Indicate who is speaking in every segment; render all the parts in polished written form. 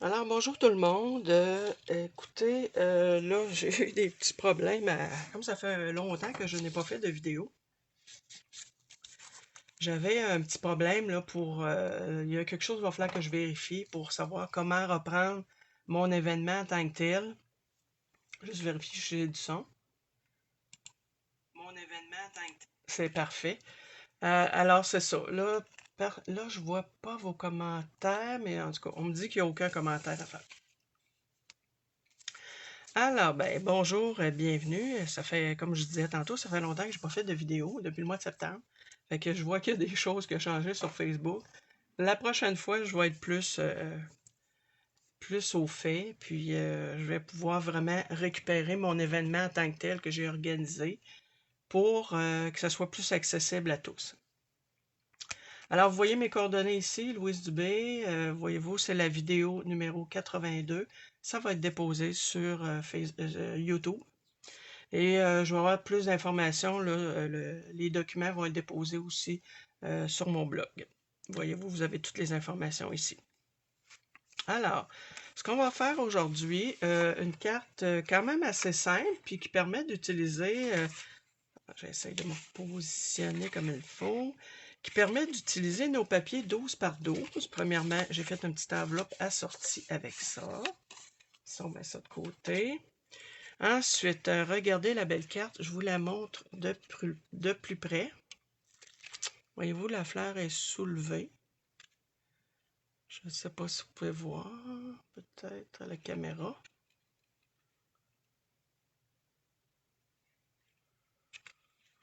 Speaker 1: Alors, bonjour tout le monde. Écoutez, là, j'ai eu des petits problèmes. Comme ça fait longtemps que je n'ai pas fait de vidéo, j'avais un petit problème là pour. Il y a quelque chose qu'il va falloir que je vérifie pour savoir comment reprendre mon événement en tant que tel. Juste vérifier si j'ai du son. Mon événement en tant que tel. C'est parfait. Alors, c'est ça. Là, je vois pas vos commentaires, mais en tout cas, on me dit qu'il n'y a aucun commentaire à faire. Alors, ben, bonjour, bienvenue. Ça fait, comme je disais tantôt, ça fait longtemps que j'ai pas fait de vidéo, depuis le mois de septembre. Fait que je vois qu'il y a des choses qui ont changé sur Facebook. La prochaine fois, je vais être plus au fait, puis je vais pouvoir vraiment récupérer mon événement en tant que tel que j'ai organisé pour que ça soit plus accessible à tous. Alors, vous voyez mes coordonnées ici, Louise Dubé. Voyez-vous, c'est la vidéo numéro 82. Ça va être déposé sur YouTube. Et je vais avoir plus d'informations. Les documents vont être déposés aussi sur mon blog. Voyez-vous, vous avez toutes les informations ici. Alors, ce qu'on va faire aujourd'hui, une carte quand même assez simple, puis qui permet d'utiliser, j'essaie de me positionner comme il faut, qui permet d'utiliser nos papiers 12 par 12. Premièrement, j'ai fait une petite enveloppe assortie avec ça. Ça, on met ça de côté. Ensuite, regardez la belle carte. Je vous la montre de plus près. Voyez-vous, la fleur est soulevée. Je ne sais pas si vous pouvez voir. Peut-être à la caméra.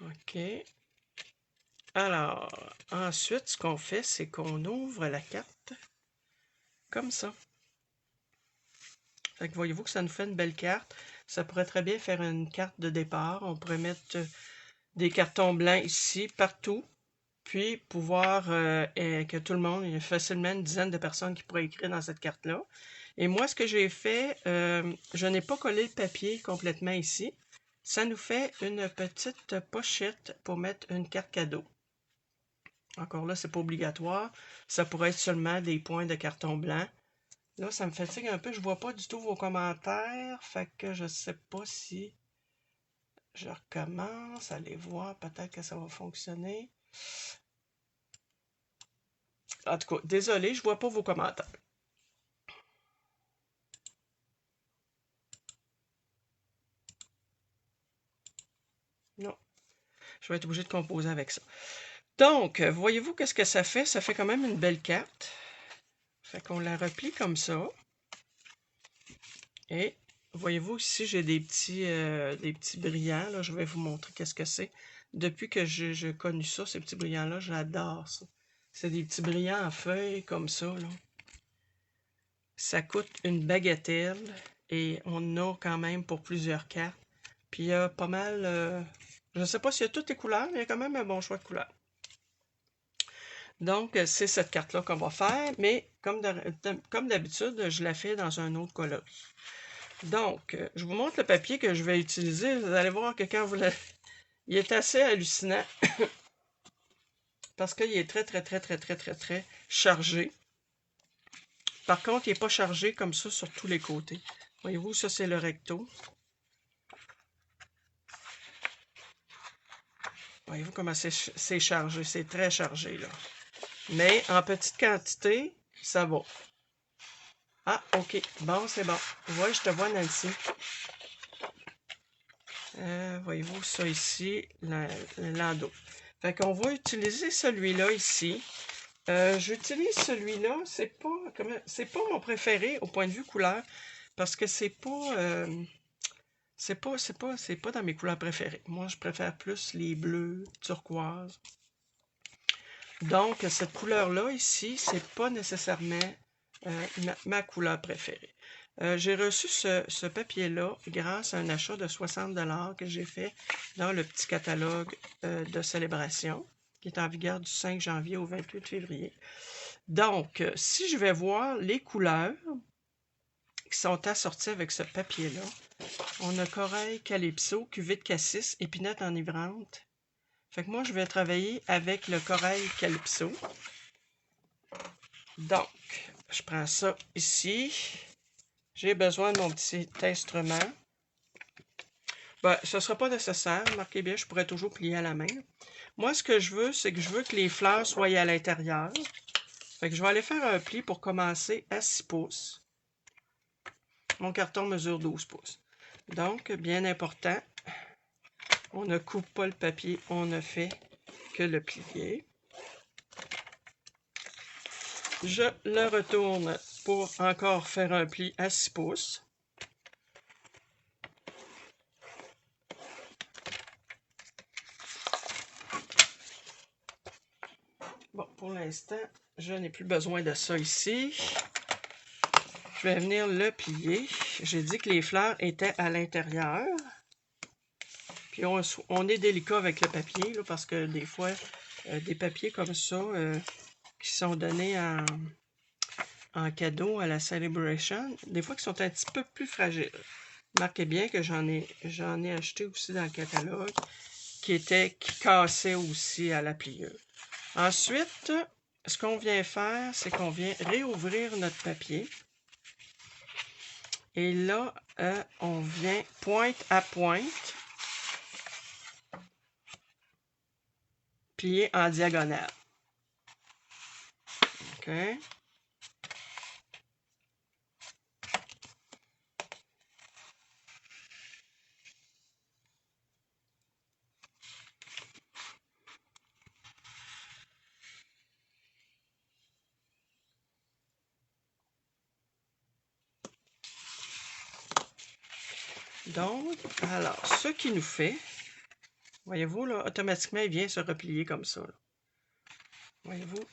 Speaker 1: OK. Alors, ensuite, ce qu'on fait, c'est qu'on ouvre la carte comme ça. Fait que voyez-vous que ça nous fait une belle carte. Ça pourrait très bien faire une carte de départ. On pourrait mettre des cartons blancs ici, partout. Puis pouvoir que tout le monde, il y a facilement une dizaine de personnes qui pourraient écrire dans cette carte-là. Et moi, ce que j'ai fait, je n'ai pas collé le papier complètement ici. Ça nous fait une petite pochette pour mettre une carte cadeau. Encore là, c'est pas obligatoire. Ça pourrait être seulement des points de carton blanc. Là, ça me fatigue un peu. Je vois pas du tout vos commentaires. Fait que je sais pas si je recommence à les voir. Peut-être que ça va fonctionner. En tout cas, désolé, je vois pas vos commentaires. Non, je vais être obligé de composer avec ça. Donc, voyez-vous qu'est-ce que ça fait? Ça fait quand même une belle carte. Fait qu'on la replie comme ça. Et voyez-vous, ici, j'ai des petits brillants. Là, je vais vous montrer qu'est-ce que c'est. Depuis que j'ai connu ça, ces petits brillants-là, j'adore ça. C'est des petits brillants en feuilles comme ça, là. Ça coûte une bagatelle et on en a quand même pour plusieurs cartes. Puis il y a pas mal... je ne sais pas s'il y a toutes les couleurs, mais il y a quand même un bon choix de couleurs. Donc, c'est cette carte-là qu'on va faire, mais comme d'habitude, je la fais dans un autre coloris. Donc, je vous montre le papier que je vais utiliser. Vous allez voir que quand vous le... Il est assez hallucinant parce qu'il est très, très, très, très, très, très, très chargé. Par contre, il n'est pas chargé comme ça sur tous les côtés. Voyez-vous, ça, c'est le recto. Voyez-vous comment c'est chargé? C'est très chargé, là. Mais en petite quantité, ça va. Ah, OK. Bon, c'est bon. Ouais, je te vois, Nancy. Voyez-vous ça ici, le landau. Fait qu'on va utiliser celui-là ici. J'utilise celui-là, c'est pas mon préféré au point de vue couleur, parce que c'est pas dans mes couleurs préférées. Moi, je préfère plus les bleus, turquoise. Donc, cette couleur-là ici, c'est pas nécessairement ma couleur préférée. J'ai reçu ce papier-là grâce à un achat de 60$ que j'ai fait dans le petit catalogue de célébration qui est en vigueur du 5 janvier au 28 février. Donc, si je vais voir les couleurs qui sont assorties avec ce papier-là, on a corail calypso, cuvée de cassis, épinette enivrante. Fait que moi, je vais travailler avec le corail calypso. Donc, je prends ça ici. J'ai besoin de mon petit instrument. Ben, ce ne sera pas nécessaire, remarquez bien, je pourrais toujours plier à la main. Moi, ce que je veux, c'est que je veux que les fleurs soient à l'intérieur. Fait que je vais aller faire un pli pour commencer à 6 pouces. Mon carton mesure 12 pouces. Donc, bien important, on ne coupe pas le papier, on ne fait que le plier. Je le retourne pour encore faire un pli à 6 pouces. Bon, pour l'instant, je n'ai plus besoin de ça ici. Je vais venir le plier. J'ai dit que les fleurs étaient à l'intérieur. Puis on est délicat avec le papier, là, parce que des fois, des papiers comme ça, qui sont donnés en cadeau à la Celebration, des fois qui sont un petit peu plus fragiles. Remarquez bien que j'en ai acheté aussi dans le catalogue, qui cassaient aussi à la plieuse. Ensuite, ce qu'on vient faire, c'est qu'on vient réouvrir notre papier. Et là, on vient pointe à pointe plier en diagonale. OK? Donc, alors, ce qui nous fait, voyez-vous, là, automatiquement, il vient se replier comme ça. Là. Voyez-vous,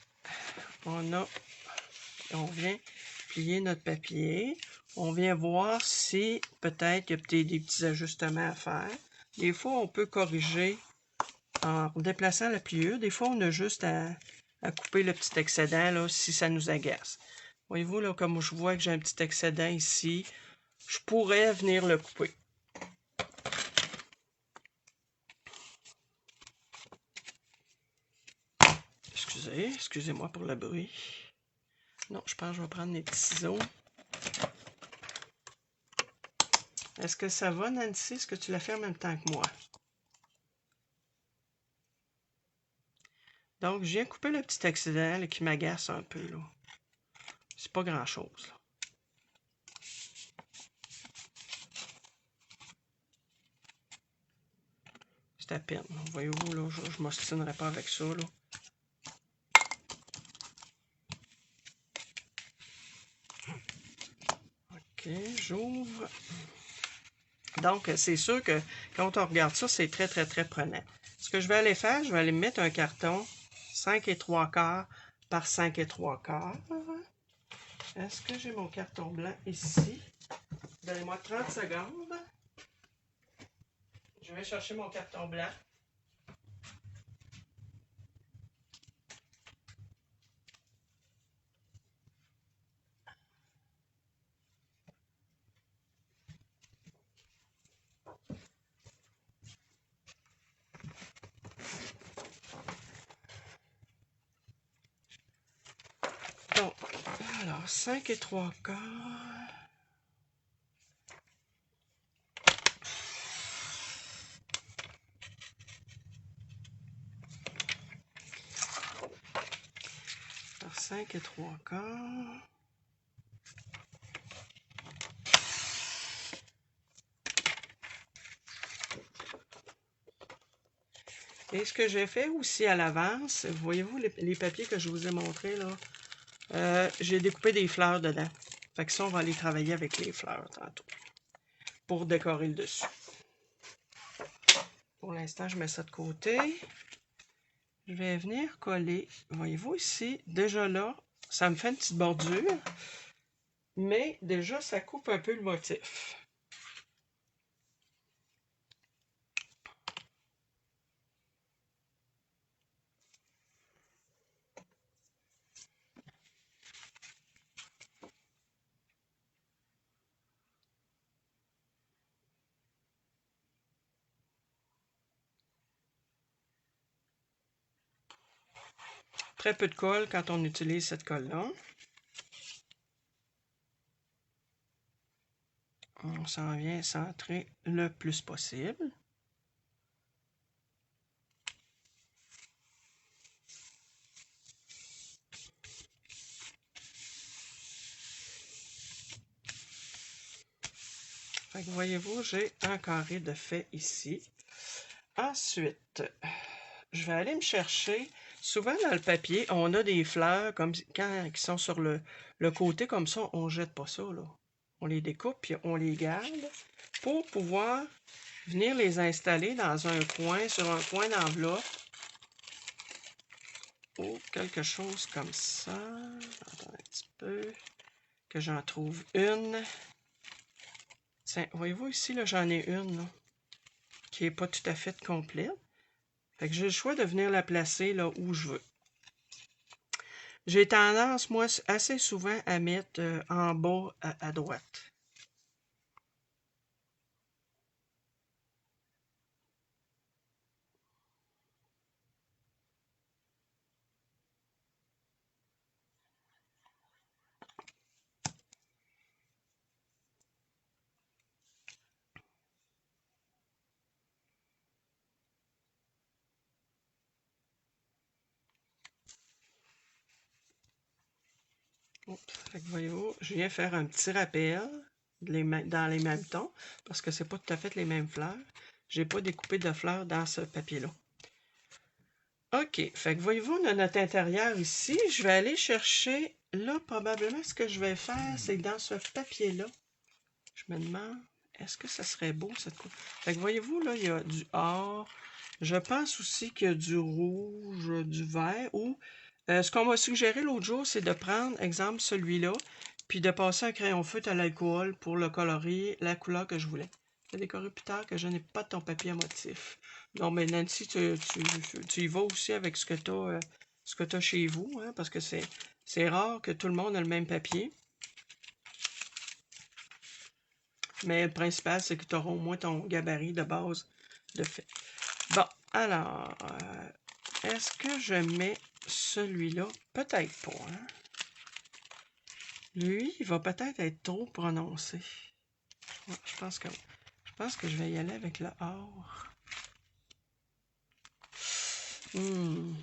Speaker 1: on vient plier notre papier. On vient voir si peut-être il y a peut-être des petits ajustements à faire. Des fois, on peut corriger en déplaçant la pliure. Des fois, on a juste à couper le petit excédent là, si ça nous agace. Voyez-vous, là, comme je vois que j'ai un petit excédent ici, je pourrais venir le couper. Excusez-moi pour le bruit. Non, je pense que je vais prendre mes petits ciseaux. Est-ce que ça va, Nancy? Est-ce que tu l'as fait en même temps que moi? Donc, je viens couper le petit excédent là, qui m'agace un peu. C'est pas grand-chose. C'est à peine. Voyez-vous, là, je ne m'ostinerai pas avec ça. Là. OK, j'ouvre. Donc, c'est sûr que quand on regarde ça, c'est très, très, très prenant. Ce que je vais aller faire, je vais aller mettre un carton 5 et 3/4 par 5 et 3/4. Est-ce que j'ai mon carton blanc ici? Donnez-moi 30 secondes. Je vais chercher mon carton blanc. Donc, alors, 5 et 3/4. Par 5 et 3/4. Et ce que j'ai fait aussi à l'avance, voyez-vous les papiers que je vous ai montrés là, j'ai découpé des fleurs dedans. Fait que ça, on va aller travailler avec les fleurs tantôt pour décorer le dessus. Pour l'instant, je mets ça de côté. Je vais venir coller. Voyez-vous ici, déjà là, ça me fait une petite bordure, mais déjà, ça coupe un peu le motif. Très peu de colle quand on utilise cette colle-là. On s'en vient centrer le plus possible. Fait que voyez-vous, j'ai un carré de fait ici. Ensuite, je vais aller me chercher. Souvent dans le papier, on a des fleurs comme quand qui sont sur le côté comme ça, on jette pas ça là. On les découpe puis on les garde pour pouvoir venir les installer dans un coin, sur un coin d'enveloppe ou quelque chose comme ça. Attends un petit peu que j'en trouve une. Tiens, voyez-vous ici, là, j'en ai une là, qui n'est pas tout à fait complète. Fait que j'ai le choix de venir la placer là où je veux. J'ai tendance, moi, assez souvent à mettre en bas à droite. Fait que voyez-vous, je viens faire un petit rappel dans les mêmes tons, parce que c'est pas tout à fait les mêmes fleurs. J'ai pas découpé de fleurs dans ce papier-là. OK, fait que voyez-vous, on a notre intérieur ici. Je vais aller chercher, là, probablement, ce que je vais faire, c'est dans ce papier-là. Je me demande, est-ce que ça serait beau, cette couleur? Fait que voyez-vous, là, il y a du or. Je pense aussi qu'il y a du rouge, du vert, ou ce qu'on m'a suggéré l'autre jour, c'est de prendre, exemple, celui-là, puis de passer un crayon feutre à l'alcool pour le colorer la couleur que je voulais. Je vais décorer plus tard que je n'ai pas ton papier à motif. Non, mais Nancy, tu y vas aussi avec ce que tu as chez vous, hein, parce que c'est rare que tout le monde a le même papier. Mais le principal, c'est que tu auras au moins ton gabarit de base de fait. Bon, alors, est-ce que je mets celui-là? Peut-être pas, hein? Lui, il va peut-être être trop prononcé. Ouais, je pense que je vais y aller avec le or. Lui,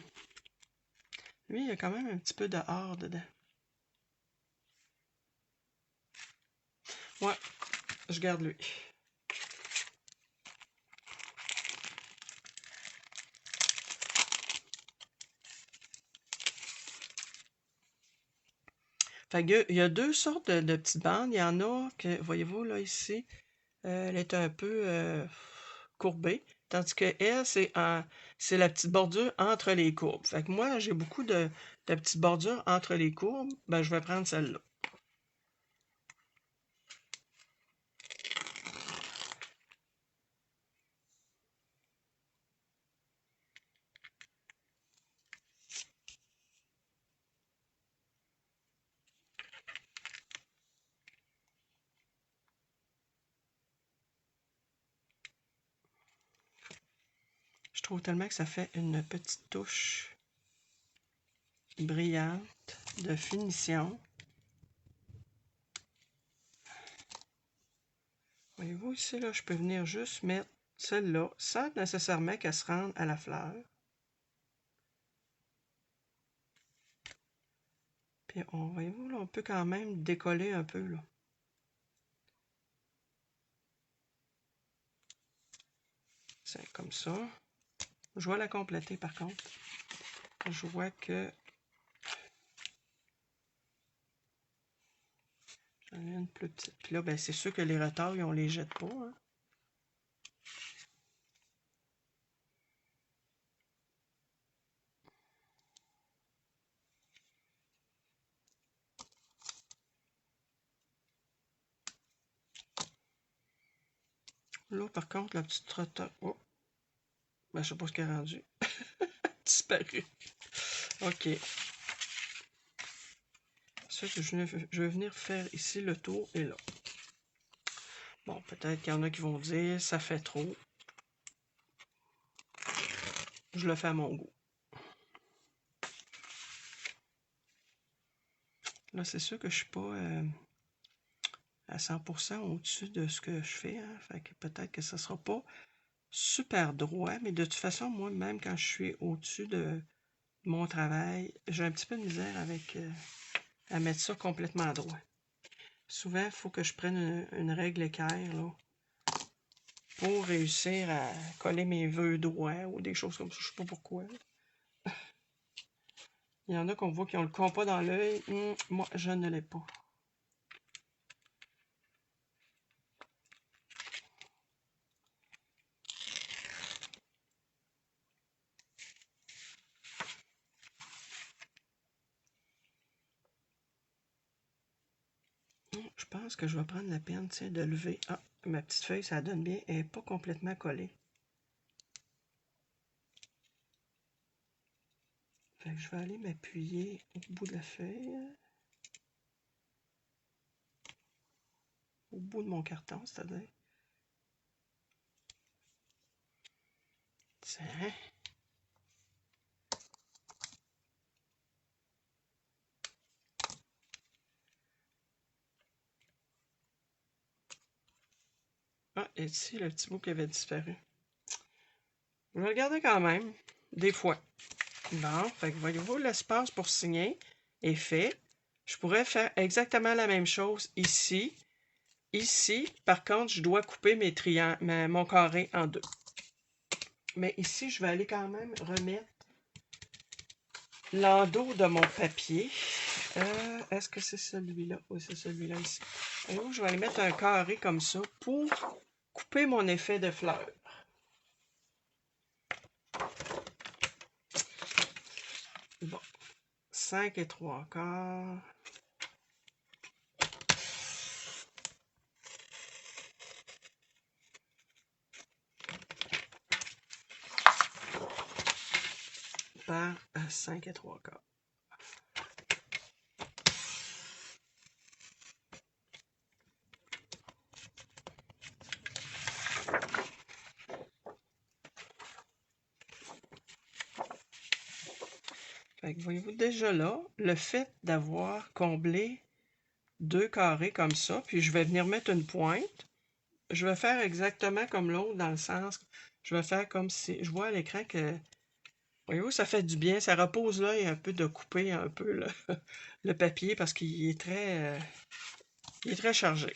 Speaker 1: il y a quand même un petit peu de or dedans. Ouais, je garde lui. Fait que, il y a deux sortes de petites bandes. Il y en a que, voyez-vous, là, ici, elle est un peu courbée. Tandis que elle, c'est la petite bordure entre les courbes. Fait que moi, j'ai beaucoup de petites bordures entre les courbes. Ben, je vais prendre celle-là. Je trouve tellement que ça fait une petite touche brillante de finition. Voyez-vous ici, là, je peux venir juste mettre celle-là sans nécessairement qu'elle se rende à la fleur. Puis, voyez-vous, là, on peut quand même décoller un peu, là. C'est comme ça. Je vais la compléter, par contre. Je vois que j'en ai une plus petite. Puis là, ben, c'est sûr que les retards, on les jette pas, hein. Là, par contre, la petite retard... Oh! Ben, je sais pas ce qu'elle est rendue. Disparu. OK. Ça, je vais venir faire ici le tour et là. Bon, peut-être qu'il y en a qui vont dire ça fait trop. Je le fais à mon goût. Là, c'est sûr que je suis pas à 100% au-dessus de ce que je fais. Hein. Fait que peut-être que ce ne sera pas super droit, mais de toute façon, moi, même quand je suis au-dessus de mon travail, j'ai un petit peu de misère avec à mettre ça complètement droit. Souvent, il faut que je prenne une règle équerre là, pour réussir à coller mes vœux droits ou des choses comme ça. Je ne sais pas pourquoi. Il y en a qu'on voit qui ont le compas dans l'œil. Moi, je ne l'ai pas. Je pense que je vais prendre la peine de lever. Ah, ma petite feuille, ça donne bien. Elle n'est pas complètement collée. Fait que je vais aller m'appuyer au bout de la feuille. Au bout de mon carton, c'est-à-dire. Tiens. Ah, et ici, le petit bout qui avait disparu. Je vais le garder quand même, des fois. Bon, fait que voyez-vous, l'espace pour signer est fait. Je pourrais faire exactement la même chose ici. Ici, par contre, je dois couper mon carré en deux. Mais ici, je vais aller quand même remettre l'endos de mon papier. Est-ce que c'est celui-là? Oui, c'est celui-là ici. Et où je vais aller mettre un carré comme ça pour couper mon effet de fleur. Bon, 5 3/4. Par 5 3/4. Fait que voyez-vous, déjà là, le fait d'avoir comblé deux carrés comme ça, puis je vais venir mettre une pointe, je vais faire exactement comme l'autre dans le sens, je vais faire comme si, je vois à l'écran que, voyez-vous, ça fait du bien, ça repose l'œil un peu de couper un peu le papier parce qu'il est très chargé.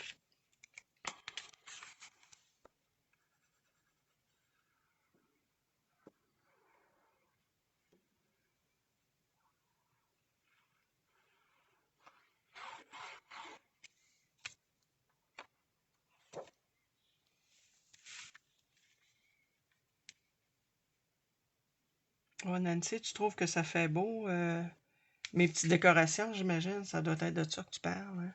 Speaker 1: Oh, Nancy, tu trouves que ça fait beau, mes petites décorations, j'imagine? Ça doit être de ça que tu parles, hein?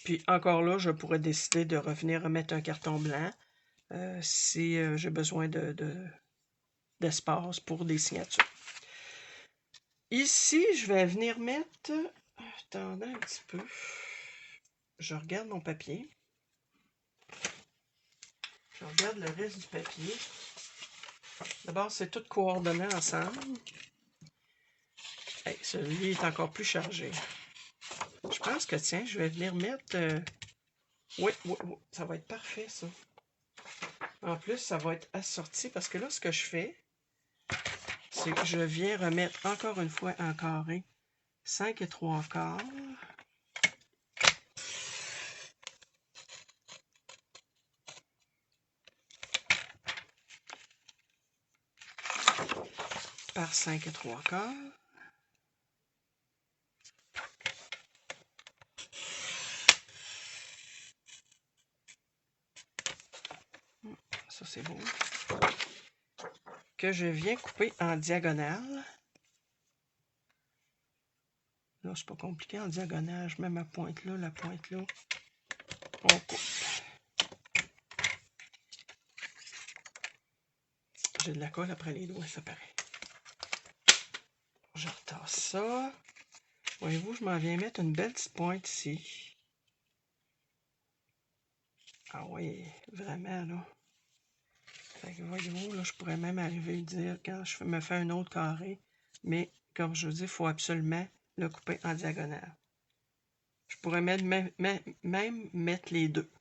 Speaker 1: Puis encore là, je pourrais décider de revenir remettre un carton blanc si j'ai besoin d'espace pour des signatures. Ici, je vais venir mettre... Attendez un petit peu. Je regarde mon papier. Je regarde le reste du papier. D'abord, c'est tout coordonné ensemble. Hey, celui est encore plus chargé. Je pense que, tiens, je vais venir mettre... Oui, ça va être parfait, ça. En plus, ça va être assorti parce que là, ce que je fais, c'est que je viens remettre encore une fois en carré 5 3/4. Par 5 3/4. Ça, c'est beau. Que je viens couper en diagonale. Là, c'est pas compliqué en diagonale. Je mets ma pointe là, la pointe là. On coupe. J'ai de la colle après les doigts, ça paraît. Je retasse ça. Voyez-vous, je m'en viens mettre une belle petite pointe ici. Ah oui, vraiment, là. Fait que voyez-vous, là, je pourrais même arriver à dire quand je me fais un autre carré. Mais, comme je vous dis, il faut absolument le couper en diagonale. Je pourrais même mettre les deux.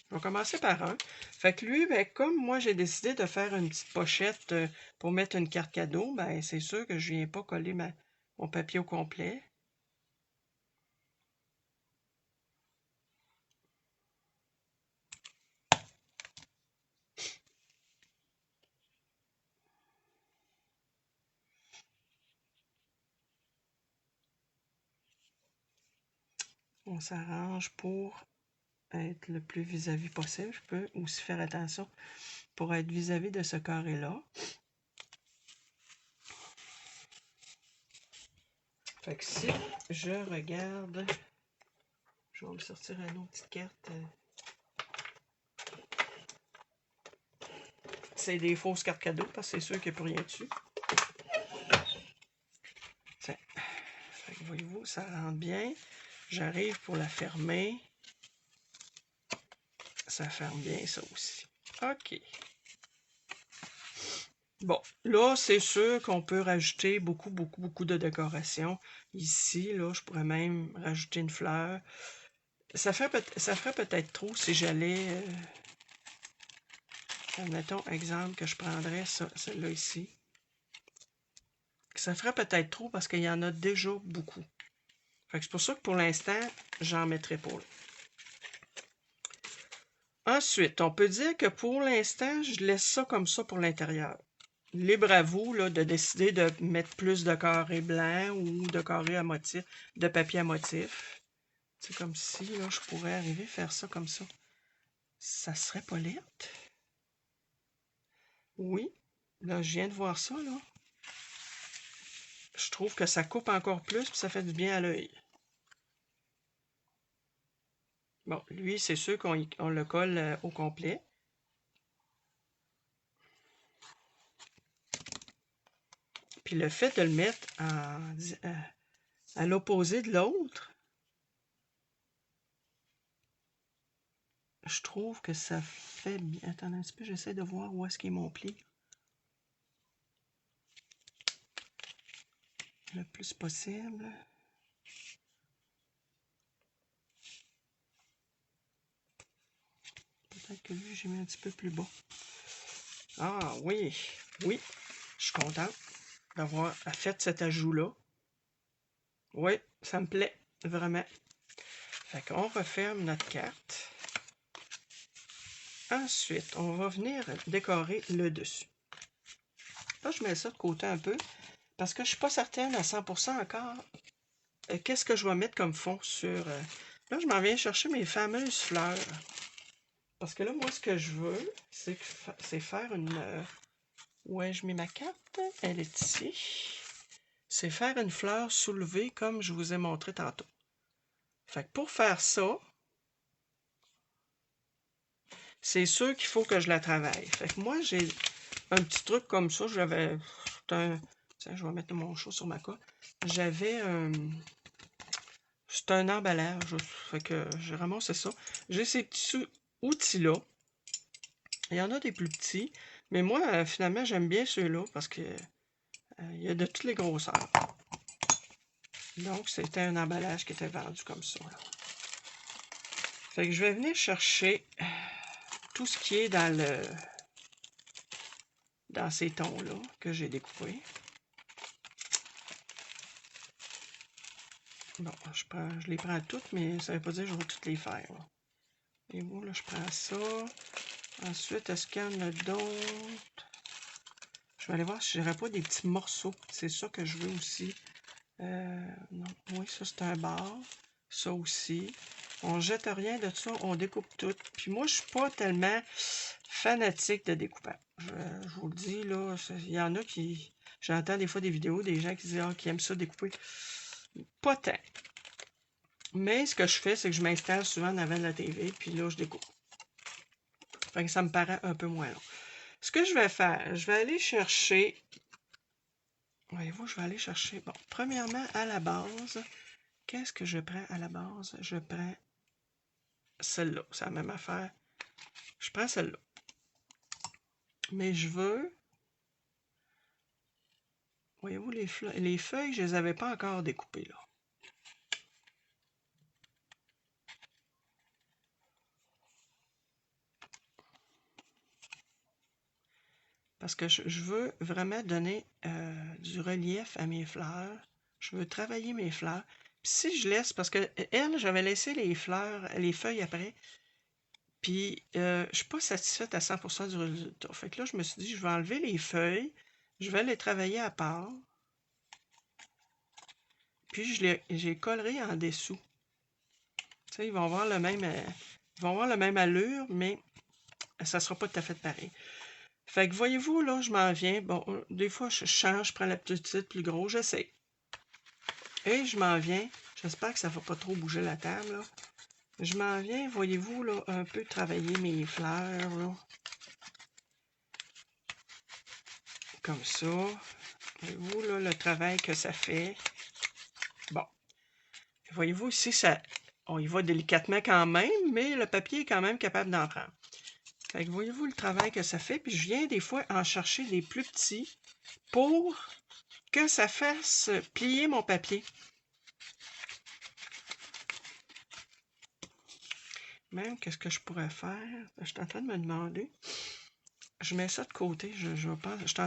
Speaker 1: Je vais commencer par un. Fait que lui, ben, comme moi j'ai décidé de faire une petite pochette pour mettre une carte cadeau, ben, c'est sûr que je ne viens pas coller mon papier au complet. On s'arrange pour être le plus vis-à-vis possible. Je peux aussi faire attention pour être vis-à-vis de ce carré-là. Fait que si je regarde, je vais me sortir une autre petite carte. C'est des fausses cartes cadeaux parce que c'est sûr qu'il n'y a plus rien dessus. Fait que voyez-vous, ça rentre bien. J'arrive pour la fermer. Ça ferme bien ça aussi. OK. Bon, là, c'est sûr qu'on peut rajouter beaucoup de décoration. Ici, là, je pourrais même rajouter une fleur. Ça ferait peut-être trop si j'allais... admettons, exemple, que je prendrais celle-là ici. Ça ferait peut-être trop parce qu'il y en a déjà beaucoup. C'est pour ça que pour l'instant, j'en mettrai pas là. Ensuite, on peut dire que pour l'instant, je laisse ça comme ça pour l'intérieur. Libre à vous là, de décider de mettre plus de carrés blancs ou de carrés à motif, de papier à motif. C'est comme si là, je pourrais arriver à faire ça comme ça. Ça serait pas laid. Oui, là, je viens de voir ça, là. Je trouve que ça coupe encore plus et ça fait du bien à l'œil. Bon, lui, c'est sûr qu'on le colle au complet. Puis le fait de le mettre à l'opposé de l'autre, je trouve que ça fait bien. Attendez un petit peu, j'essaie de voir où est-ce qu'il est mon pli. Le plus possible. Peut-être que lui, j'ai mis un petit peu plus bas. Ah oui, oui, je suis contente d'avoir fait cet ajout-là. Oui, ça me plaît, vraiment. Fait qu'on referme notre carte. Ensuite, on va venir décorer le dessus. Là, je mets ça de côté un peu parce que je ne suis pas certaine à 100% encore qu'est-ce que je vais mettre comme fond sur... Là, je m'en viens chercher mes fameuses fleurs. Parce que là, moi, ce que je veux, c'est faire une... Où ai-je mis ma carte? Elle est ici. C'est faire une fleur soulevée comme je vous ai montré tantôt. Fait que pour faire ça, c'est sûr qu'il faut que je la travaille. Fait que moi, j'ai un petit truc comme ça. J'avais... Tiens, je vais mettre mon chat sur ma colle. J'avais... c'est un emballage. Fait que j'ai ramassé ça. J'ai ces petits outils-là. Il y en a des plus petits. Mais moi, finalement, j'aime bien ceux-là parce que il y a de toutes les grosseurs. Donc, c'était un emballage qui était vendu comme ça. Là. Fait que je vais venir chercher tout ce qui est dans ces tons-là que j'ai découpés. Bon, je les prends toutes, mais ça ne veut pas dire que je vais toutes les faire. Là. Et moi, là, je prends ça. Ensuite, est-ce qu'il y en a d'autres? Je vais aller voir si je n'aurais pas des petits morceaux. C'est ça que je veux aussi. Non. Oui, ça, c'est un bar. Ça aussi. On jette rien de ça, on découpe tout. Puis moi, je suis pas tellement fanatique de découpage. Je vous le dis, là, il y en a qui... J'entends des fois des vidéos, des gens qui disent qui aiment ça découper. Pas tant. Mais ce que je fais, c'est que je m'installe souvent en avant de la TV, puis là, je découpe. Fait que ça me paraît un peu moins long. Ce que je vais faire, je vais aller chercher... Voyez-vous, je vais aller chercher... Bon, premièrement, à la base, qu'est-ce que je prends à la base? Je prends celle-là. C'est la même affaire. Je prends celle-là. Mais je veux Voyez-vous, les feuilles, je les avais pas encore découpées, là. Parce que je veux vraiment donner du relief à mes fleurs. Je veux travailler mes fleurs. Puis si je laisse, parce que elle, j'avais laissé les fleurs, les feuilles après, puis je suis pas satisfaite à 100% du résultat. Fait que là, je me suis dit, je vais enlever les feuilles, je vais les travailler à part, puis j'ai colleré en dessous. Tu sais, ils vont avoir le même allure, mais ça sera pas tout à fait pareil. Fait que voyez-vous, là, je m'en viens. Bon, des fois, je change, je prends la petite plus gros, j'essaie. Et je m'en viens. J'espère que ça ne va pas trop bouger la table, là. Je m'en viens, voyez-vous, là, un peu travailler mes fleurs, là. Comme ça. Voyez-vous, là, le travail que ça fait. Bon. Voyez-vous, ici, ça... On y va délicatement quand même, mais le papier est quand même capable d'en prendre. Fait que voyez-vous le travail que ça fait. Puis je viens des fois en chercher des plus petits pour que ça fasse plier mon papier. Même, qu'est-ce que je pourrais faire? Je suis en train de me demander. Je mets ça de côté. Je suis en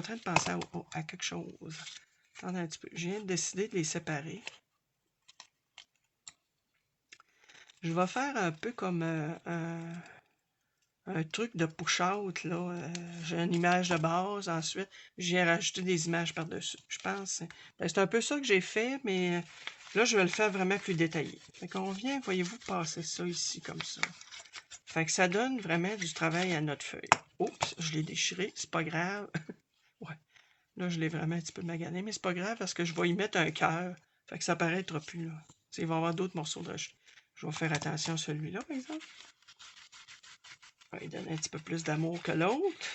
Speaker 1: train de penser à quelque chose. Attendez un petit peu. Je viens de décider de les séparer. Je vais faire un peu comme un truc de push-out, là. J'ai une image de base. Ensuite, j'ai rajouté des images par-dessus. Je pense. C'est un peu ça que j'ai fait, mais là, je vais le faire vraiment plus détaillé. Fait qu'on vient, voyez-vous, passer ça ici comme ça. Fait que ça donne vraiment du travail à notre feuille. Oups, je l'ai déchiré, c'est pas grave. Ouais, là, je l'ai vraiment un petit peu magané, mais c'est pas grave parce que je vais y mettre un cœur. Fait que ça paraîtra plus, là. T'sais, il va y avoir d'autres morceaux de roche. Je vais faire attention à celui-là, par exemple. On va lui donner un petit peu plus d'amour que l'autre.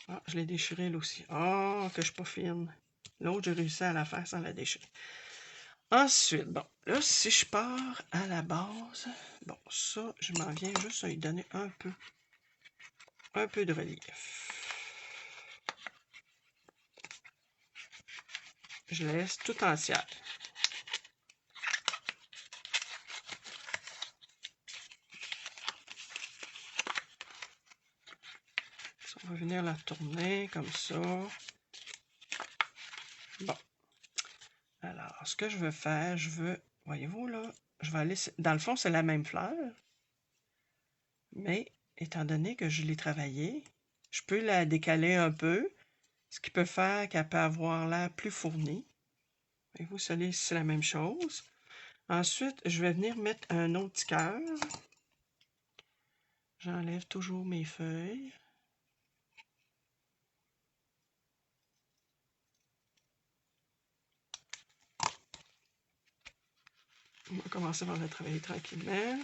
Speaker 1: Ah, je l'ai déchiré, là aussi. Ah, que je suis pas fine. L'autre, j'ai réussi à la faire sans la déchirer. Ensuite, bon, là, si je pars à la base, bon, ça, je m'en viens juste à lui donner un peu de relief. Je la laisse tout entière. On va venir la tourner comme ça. Bon. Alors, ce que je veux faire, voyez-vous là, je vais aller, dans le fond, c'est la même fleur, mais étant donné que je l'ai travaillée, je peux la décaler un peu, ce qui peut faire qu'elle peut avoir l'air plus fournie. Voyez-vous, celui-ci, c'est la même chose. Ensuite, je vais venir mettre un autre petit cœur. J'enlève toujours mes feuilles. On va commencer par le travailler tranquillement.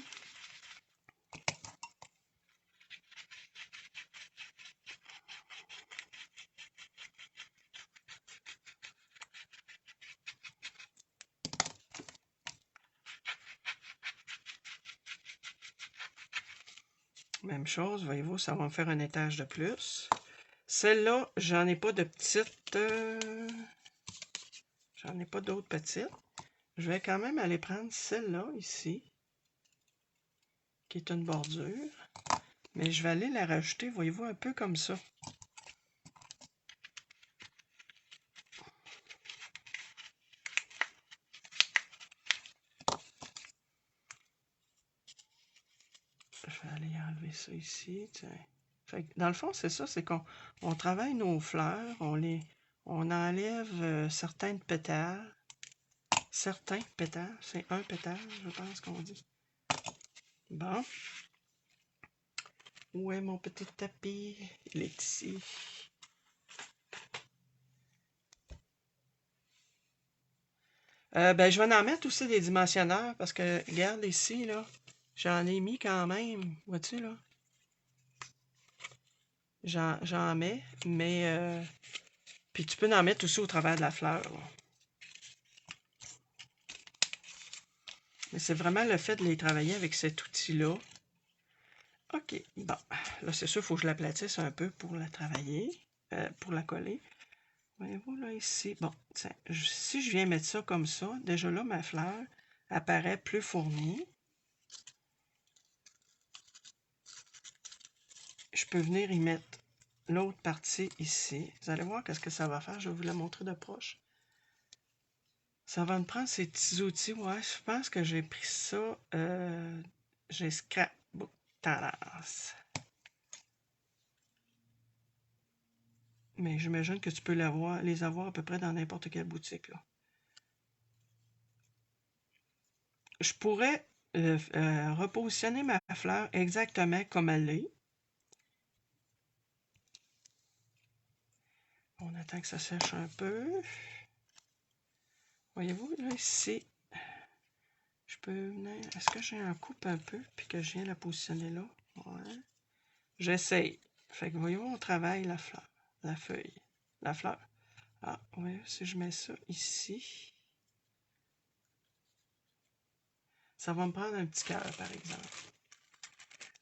Speaker 1: Même chose, voyez-vous, ça va me faire un étage de plus. Celle-là, j'en ai pas de petites. J'en ai pas d'autres petites. Je vais quand même aller prendre celle-là ici, qui est une bordure. Mais je vais aller la rajouter, voyez-vous, un peu comme ça. Je vais aller enlever ça ici, tiens. Fait que, dans le fond, c'est ça, c'est qu'on travaille nos fleurs, on enlève certains pétales. Certains pétales, c'est un pétale, je pense qu'on dit. Bon. Où est mon petit tapis? Il est ici. Ben, je vais en mettre aussi des dimensionneurs parce que, regarde ici, là, j'en ai mis quand même. Vois-tu, là? J'en mets, mais... puis tu peux en mettre aussi au travers de la fleur, là. Mais c'est vraiment le fait de les travailler avec cet outil-là. OK, bon. là, c'est sûr, il faut que je l'aplatisse un peu pour la travailler, pour la coller. Voyez-vous, là, ici, bon, tiens, si je viens mettre ça comme ça, déjà là, ma fleur apparaît plus fournie. Je peux venir y mettre l'autre partie ici. Vous allez voir qu'est-ce que ça va faire. Je vais vous la montrer de proche. Ça va me prendre ces petits outils. Ouais, je pense que j'ai pris ça. J'ai Scrapbook Tendance. Mais j'imagine que tu peux les avoir à peu près dans n'importe quelle boutique, là. Je pourrais repositionner ma fleur exactement comme elle est. On attend que ça sèche un peu. Voyez-vous, là, ici, je peux venir... Est-ce que j'ai un coupe un peu, puis que je viens la positionner là? Ouais. J'essaye. Fait que voyez-vous, on travaille la fleur, la feuille, la fleur. Ah, oui, si je mets ça ici, ça va me prendre un petit cœur, par exemple.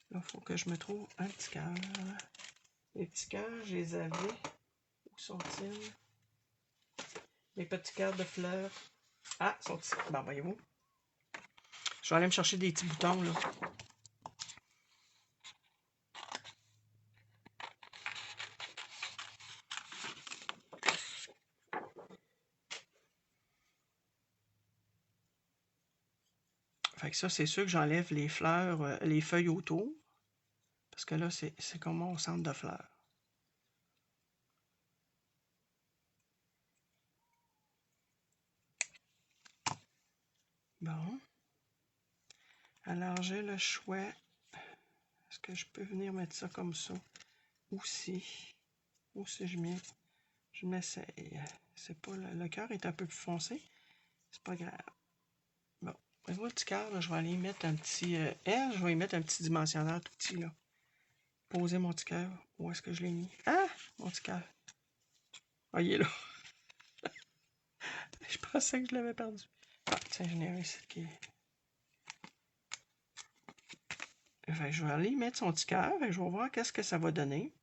Speaker 1: Là, il faut que je me trouve un petit cœur. Les petits cœurs, je les avais. Où sont-ils? Les petits cœurs de fleurs. Ah, sont ici. Bon, voyez-vous. Je vais aller me chercher des petits boutons, là. Fait que ça, c'est sûr que j'enlève les fleurs, les feuilles autour. Parce que là, c'est comme mon centre de fleurs. Bon. Alors, j'ai le choix. Est-ce que je peux venir mettre ça comme ça? Ou si je m'essaye. C'est pas le cœur est un peu plus foncé. C'est pas grave. Bon. Voyez-vous le petit cœur, là, je vais aller y mettre un petit... je vais y mettre un petit dimensionneur tout petit, là. Poser mon petit cœur. Où est-ce que je l'ai mis? Ah! Mon petit cœur. Ah, il est là. Je pensais que je l'avais perdu. Ah, tiens, j'en ai un ici qui est... Fait que je vais aller y mettre son petit cœur et je vais voir qu'est-ce que ça va donner.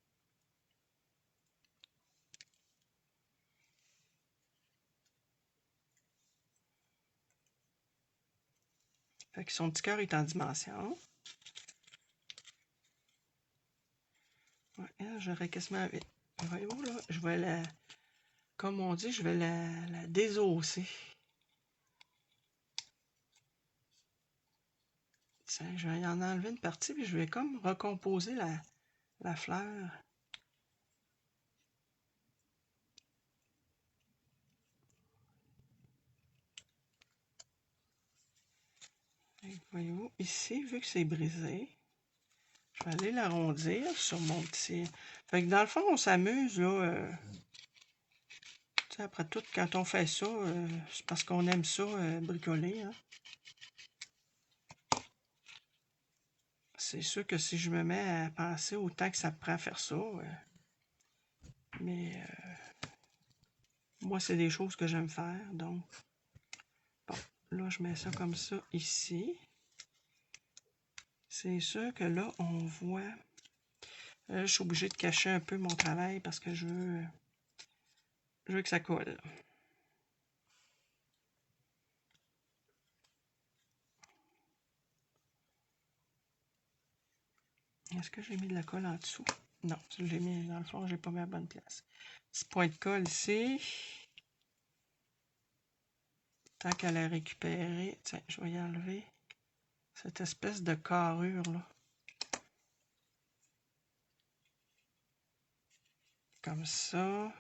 Speaker 1: Fait que son petit cœur est en dimension. Ouais, j'aurais quasiment... Voyez-vous, là, je vais la... Comme on dit, je vais la désosser. Tiens, je vais y en enlever une partie, puis je vais comme recomposer la fleur. Voyez-vous, ici, vu que c'est brisé, je vais aller l'arrondir sur mon petit... Fait que dans le fond, on s'amuse, là. Après tout, quand on fait ça, c'est parce qu'on aime ça, bricoler, hein. C'est sûr que si je me mets à penser au temps que ça me prend à faire ça, mais moi, c'est des choses que j'aime faire, donc... Bon, là, je mets ça comme ça ici. C'est sûr que là, on voit... je suis obligée de cacher un peu mon travail parce que je veux que ça colle. Est-ce que j'ai mis de la colle en dessous? Non, je l'ai mis dans le fond, j'ai pas mis à la bonne place. Petit point de colle ici. Tant qu'elle a récupéré, tiens, je vais y enlever cette espèce de carrure là. Comme ça.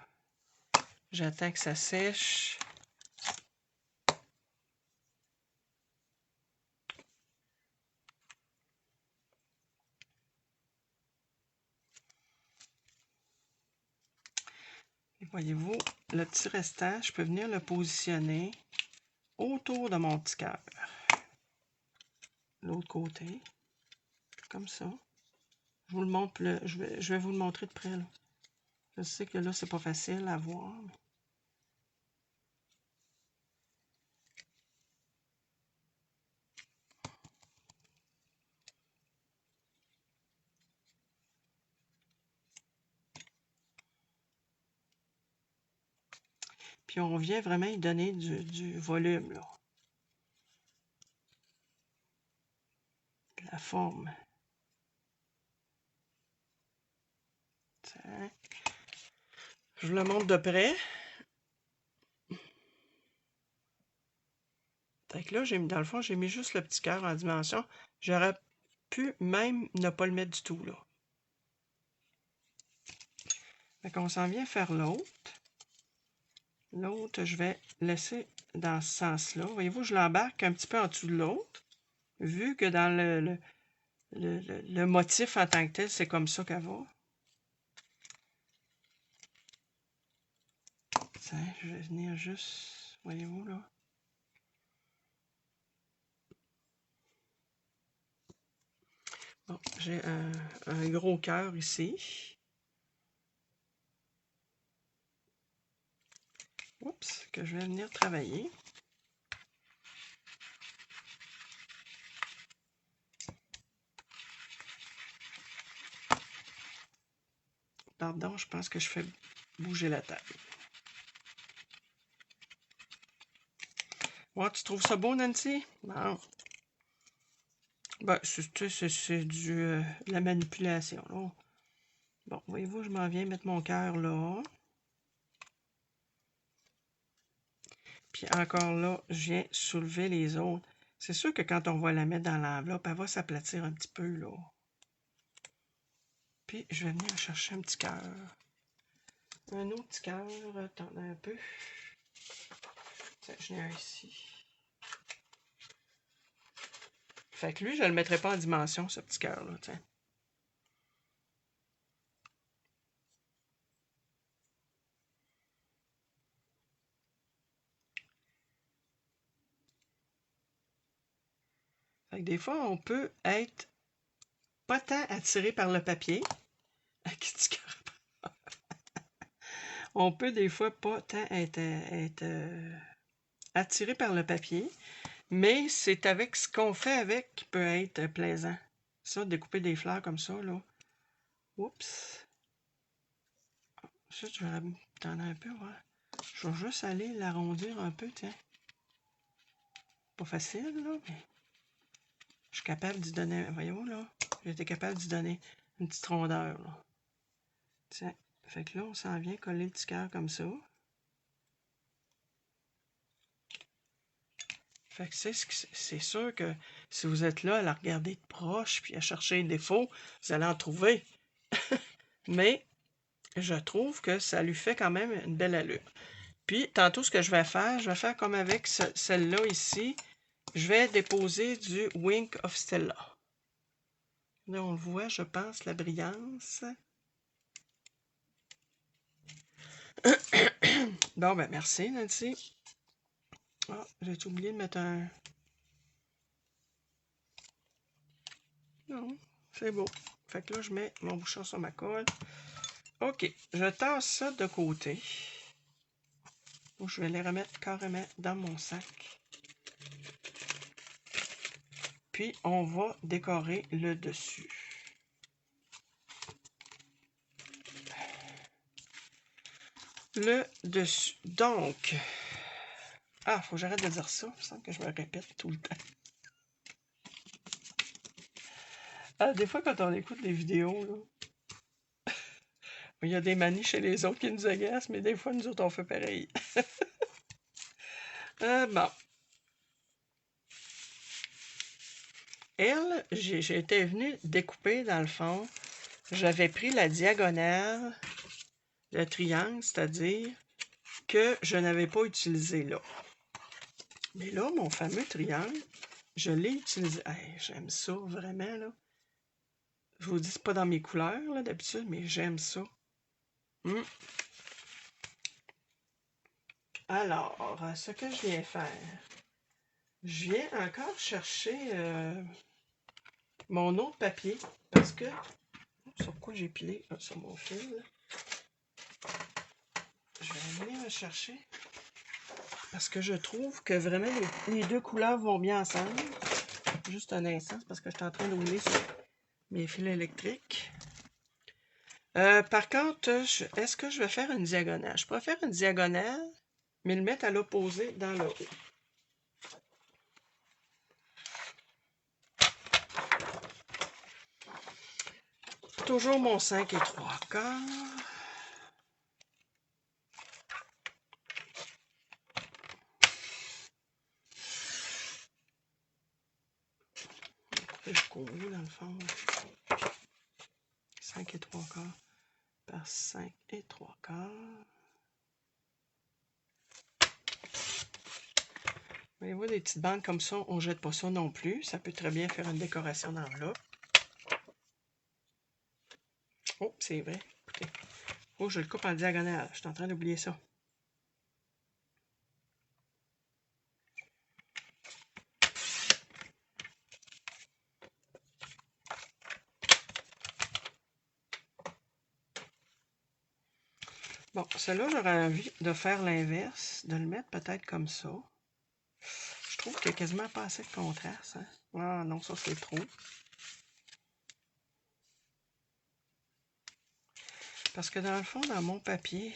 Speaker 1: J'attends que ça sèche. Et voyez-vous, le petit restant, je peux venir le positionner autour de mon petit cœur. L'autre côté. Comme ça. Je vous le montre, je vais vous le montrer de près. Là. Je sais que là, c'est pas facile à voir. puis on vient vraiment y donner du volume, là. De la forme. Tiens. Je vous le montre de près. Fait que là, dans le fond, j'ai mis juste le petit cœur en dimension. J'aurais pu même ne pas le mettre du tout, là. Fait qu'on s'en vient faire l'autre. L'autre, je vais laisser dans ce sens-là. Voyez-vous, je l'embarque un petit peu en dessous de l'autre. Vu que dans le motif en tant que tel, c'est comme ça qu'elle va. Tiens, je vais venir juste... Voyez-vous, là? Bon, j'ai un gros cœur ici. Oups, que je vais venir travailler. Pardon, je pense que je fais bouger la table. Ouais, tu trouves ça beau, Nancy? Non. Ben, c'est de la manipulation, là. Bon, voyez-vous, je m'en viens mettre mon cœur là. Puis encore là, je viens soulever les autres. C'est sûr que quand on va la mettre dans l'enveloppe, elle va s'aplatir un petit peu, là. Puis, je vais venir chercher un petit cœur. Un autre petit cœur. Attendez un peu. Tiens, je l'ai un ici. Fait que lui, je ne le mettrai pas en dimension, ce petit cœur-là, tiens. Fait que des fois, on peut être pas tant attiré par le papier. On peut des fois pas tant être attiré par le papier, mais c'est avec ce qu'on fait avec qui peut être plaisant. Ça, découper des fleurs comme ça, là. Oups. Ça, je vais attendre un peu, ouais. Je vais juste aller l'arrondir un peu, tiens. Pas facile, là, mais je suis capable d'y donner, voyez-vous, là. J'ai été capable d'y donner une petite rondeur, là. Tiens. Fait que là, on s'en vient coller le petit cœur comme ça. Fait que c'est sûr que si vous êtes là à la regarder de proche puis à chercher les défauts, vous allez en trouver. Mais je trouve que ça lui fait quand même une belle allure. Puis, tantôt, ce que je vais faire comme avec celle-là ici, je vais déposer du Wink of Stella. Là, on le voit, je pense, la brillance. Bon, ben merci, Nancy. Ah, j'ai oublié de mettre un... Non, c'est beau. Fait que là, je mets mon bouchon sur ma colle. OK, je tasse ça de côté. Je vais les remettre carrément dans mon sac. Puis, on va décorer le dessus. Le dessus. Donc, faut que j'arrête de dire ça. Il me semble que je me répète tout le temps. Des fois, quand on écoute les vidéos, là, il y a des manies chez les autres qui nous agacent, mais des fois, nous autres, on fait pareil. Bon. Elle, j'étais venue découper, dans le fond. J'avais pris la diagonale, le triangle, c'est-à-dire que je n'avais pas utilisé là. Mais là, mon fameux triangle, je l'ai utilisé. Hey, j'aime ça, vraiment, là. Je vous dis, c'est pas dans mes couleurs, là, d'habitude, mais j'aime ça. Alors, ce que je viens faire, je viens encore chercher mon autre papier, parce que, sur quoi j'ai pilé? Sur mon fil. Je vais venir le chercher, parce que je trouve que vraiment, les deux couleurs vont bien ensemble. Juste un instant, parce que je suis en train de rouler sur mes fils électriques. Par contre, est-ce que je vais faire une diagonale? Je pourrais faire une diagonale mais le mettre à l'opposé dans le haut. Toujours mon 5 3/4. Jusqu'au bout, dans le fond. 5 3/4 par 5 3/4. Voyez-vous, des petites bandes comme ça, on ne jette pas ça non plus. Ça peut très bien faire une décoration d'enveloppe. Oh, c'est vrai. Écoutez. Oh, je le coupe en diagonale. Je suis en train d'oublier ça. Bon, celui-là, j'aurais envie de faire l'inverse, de le mettre peut-être comme ça. Je trouve qu'il y a quasiment pas assez de contraste. Hein? Ah non, ça c'est trop. Parce que dans le fond, dans mon papier...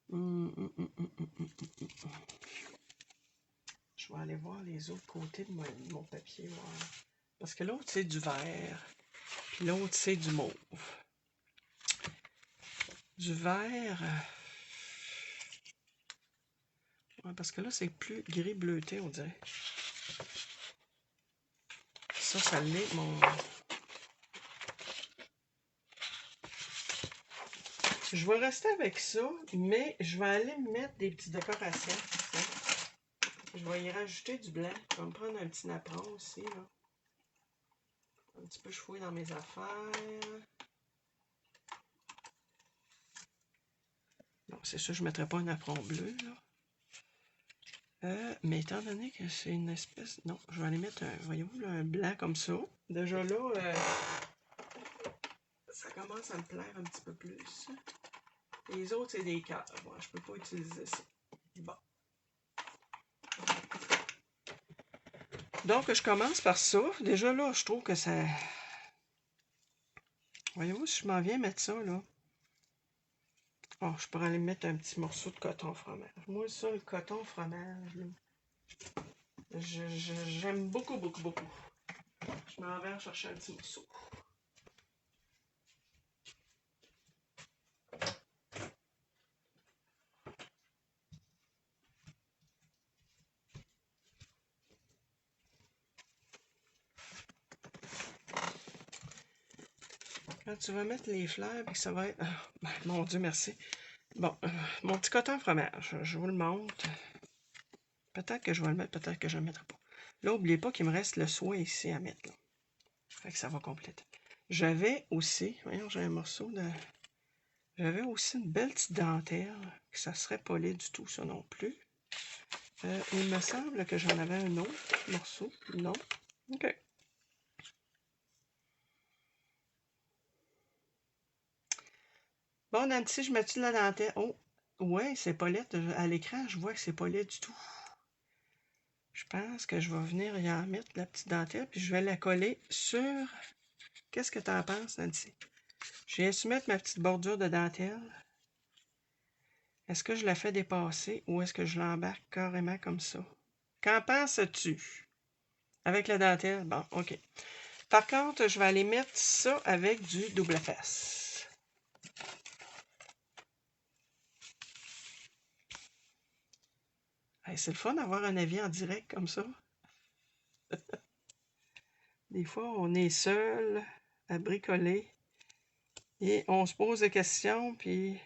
Speaker 1: Je vais aller voir les autres côtés de mon papier. Voir. Parce que l'autre, c'est du vert. Puis l'autre, c'est du mauve. Du vert... Ouais, parce que là, c'est plus gris bleuté, on dirait. Ça l'est, mon... Je vais rester avec ça, mais je vais aller mettre des petites décorations. Je vais y rajouter du blanc. Je vais me prendre un petit napperon aussi, là. Un petit peu fouiller dans mes affaires. Non, c'est sûr, je ne mettrai pas un napperon bleu, là. Mais étant donné que c'est une espèce... Non, je vais aller mettre, voyez-vous, un blanc comme ça. Déjà là, ça commence à me plaire un petit peu plus. Les autres, c'est des cœurs. Moi, je peux pas utiliser ça. Bon. Donc, je commence par ça. Déjà là, je trouve que ça... Voyez-vous, si je m'en viens mettre ça, là... Oh, je pourrais aller mettre un petit morceau de coton fromage. Moi, ça, le coton fromage, j'aime beaucoup, beaucoup, beaucoup. Je m'en vais chercher un petit morceau. Quand tu vas mettre les fleurs, puis ça va être... Oh, mon Dieu, merci. Bon, mon petit coton fromage, je vous le montre. Peut-être que je vais le mettre, peut-être que je ne le mettrai pas. Là, n'oubliez pas qu'il me reste le soin ici à mettre. Là. Fait que ça va compléter. J'avais aussi... Voyons, j'ai un morceau de... J'avais aussi une belle petite dentelle. Que ça serait pas laid du tout, ça non plus. Il me semble que j'en avais un autre morceau. Non. OK. Bon, Nancy, je mets-tu de la dentelle? Oh, ouais, c'est pas laid. À l'écran, je vois que c'est pas laid du tout. Je pense que je vais venir y en mettre la petite dentelle, puis je vais la coller sur... Qu'est-ce que tu en penses, Nancy? Je viens soumettre ma petite bordure de dentelle. Est-ce que je la fais dépasser ou est-ce que je l'embarque carrément comme ça? Qu'en penses-tu? Avec la dentelle? Bon, OK. Par contre, je vais aller mettre ça avec du double face. Hey, c'est le fun d'avoir un avis en direct comme ça. Des fois, on est seul à bricoler et on se pose des questions, puis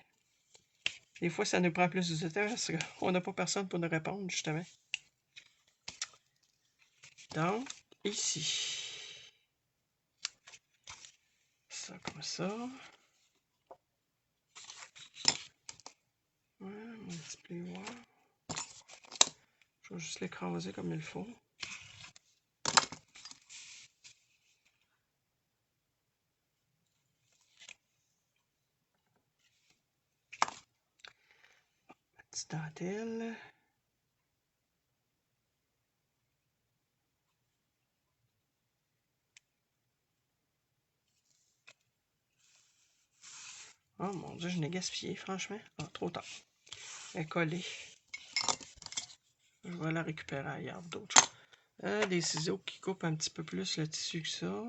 Speaker 1: des fois, ça nous prend plus de temps parce qu'on n'a pas personne pour nous répondre, justement. Donc, ici. Ça comme ça. Ouais, mon petit plioir. Je vais juste l'écraser comme il faut. Ma petite dentelle. Oh mon Dieu, je l'ai gaspillé, franchement. Ah, trop tard. Elle est collée. Je vais la récupérer ailleurs, d'autres choses. Des ciseaux qui coupent un petit peu plus le tissu que ça.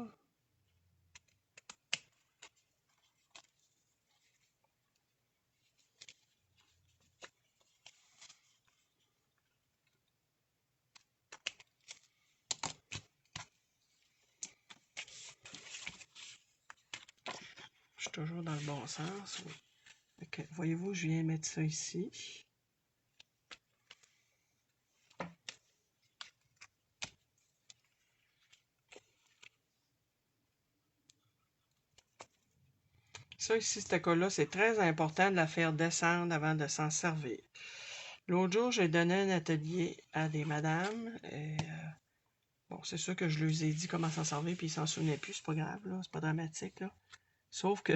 Speaker 1: Je suis toujours dans le bon sens. Oui. Okay. Voyez-vous, je viens mettre ça ici. Ça ici, cette colle-là, c'est très important de la faire descendre avant de s'en servir. L'autre jour, j'ai donné un atelier à des madames. Et, bon, c'est sûr que je leur ai dit comment s'en servir, puis ils s'en souvenaient plus. C'est pas grave, là. C'est pas dramatique, là. Sauf que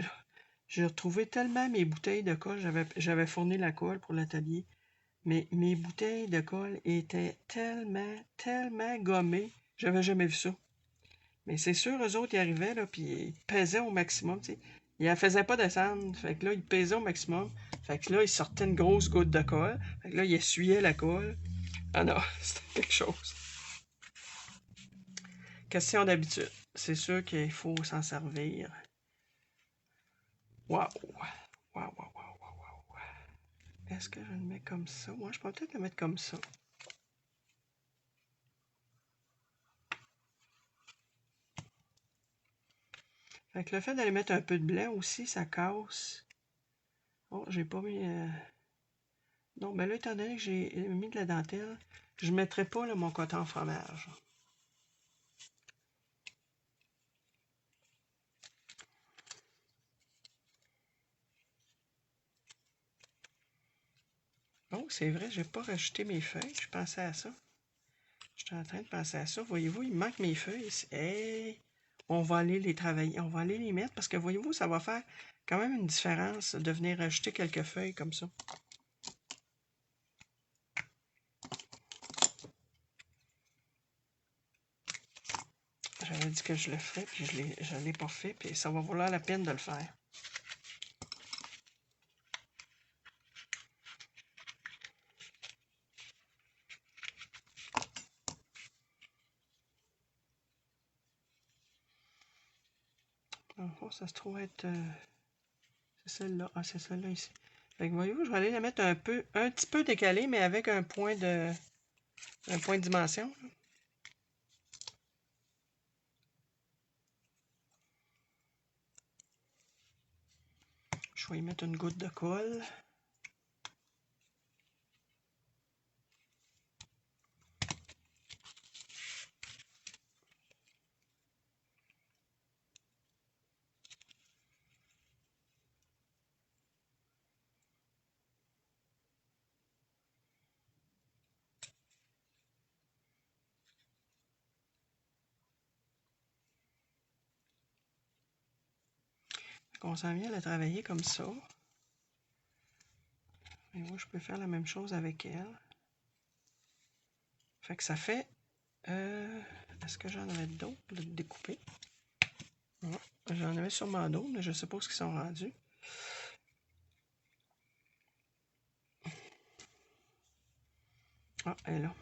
Speaker 1: j'ai retrouvé tellement mes bouteilles de colle. J'avais fourni la colle pour l'atelier. Mais mes bouteilles de colle étaient tellement gommées. J'avais jamais vu ça. Mais c'est sûr, eux autres, ils arrivaient, là, puis ils pesaient au maximum, tu sais. Ils la faisaient pas descendre. Fait que là, ils pesaient au maximum. Fait que là, ils sortaient une grosse goutte de colle. Fait que là, ils essuyaient la colle. Ah non, c'était quelque chose. Question d'habitude. C'est sûr qu'il faut s'en servir. Waouh! Waouh, waouh, waouh, waouh. Est-ce que je le mets comme ça? Moi, je peux peut-être le mettre comme ça. Fait que le fait d'aller mettre un peu de blanc aussi, ça casse. Oh, j'ai pas mis... Non, mais là, étant donné que j'ai mis de la dentelle, je ne mettrai pas là, mon coton en fromage. Oh, c'est vrai, je n'ai pas rajouté mes feuilles. Je pensais à ça. J'étais en train de penser à ça. Voyez-vous, il me manque mes feuilles. Hey, on va aller les travailler. On va aller les mettre parce que, voyez-vous, ça va faire quand même une différence de venir rajouter quelques feuilles comme ça. J'avais dit que je le ferais, puis je ne l'ai pas fait, puis ça va valoir la peine de le faire. En fond, ça se trouve être... c'est celle-là. Ah, c'est celle-là ici. Fait que voyez-vous, je vais aller la mettre un petit peu décalée, mais avec un point de dimension. Je vais y mettre une goutte de colle. On s'en vient la travailler comme ça. Et moi, je peux faire la même chose avec elle. Fait que ça fait... est-ce que j'en avais d'autres de découper? Ouais, j'en avais sûrement d'autres, mais je ne sais pas où ils sont rendus. Ah, elle est là.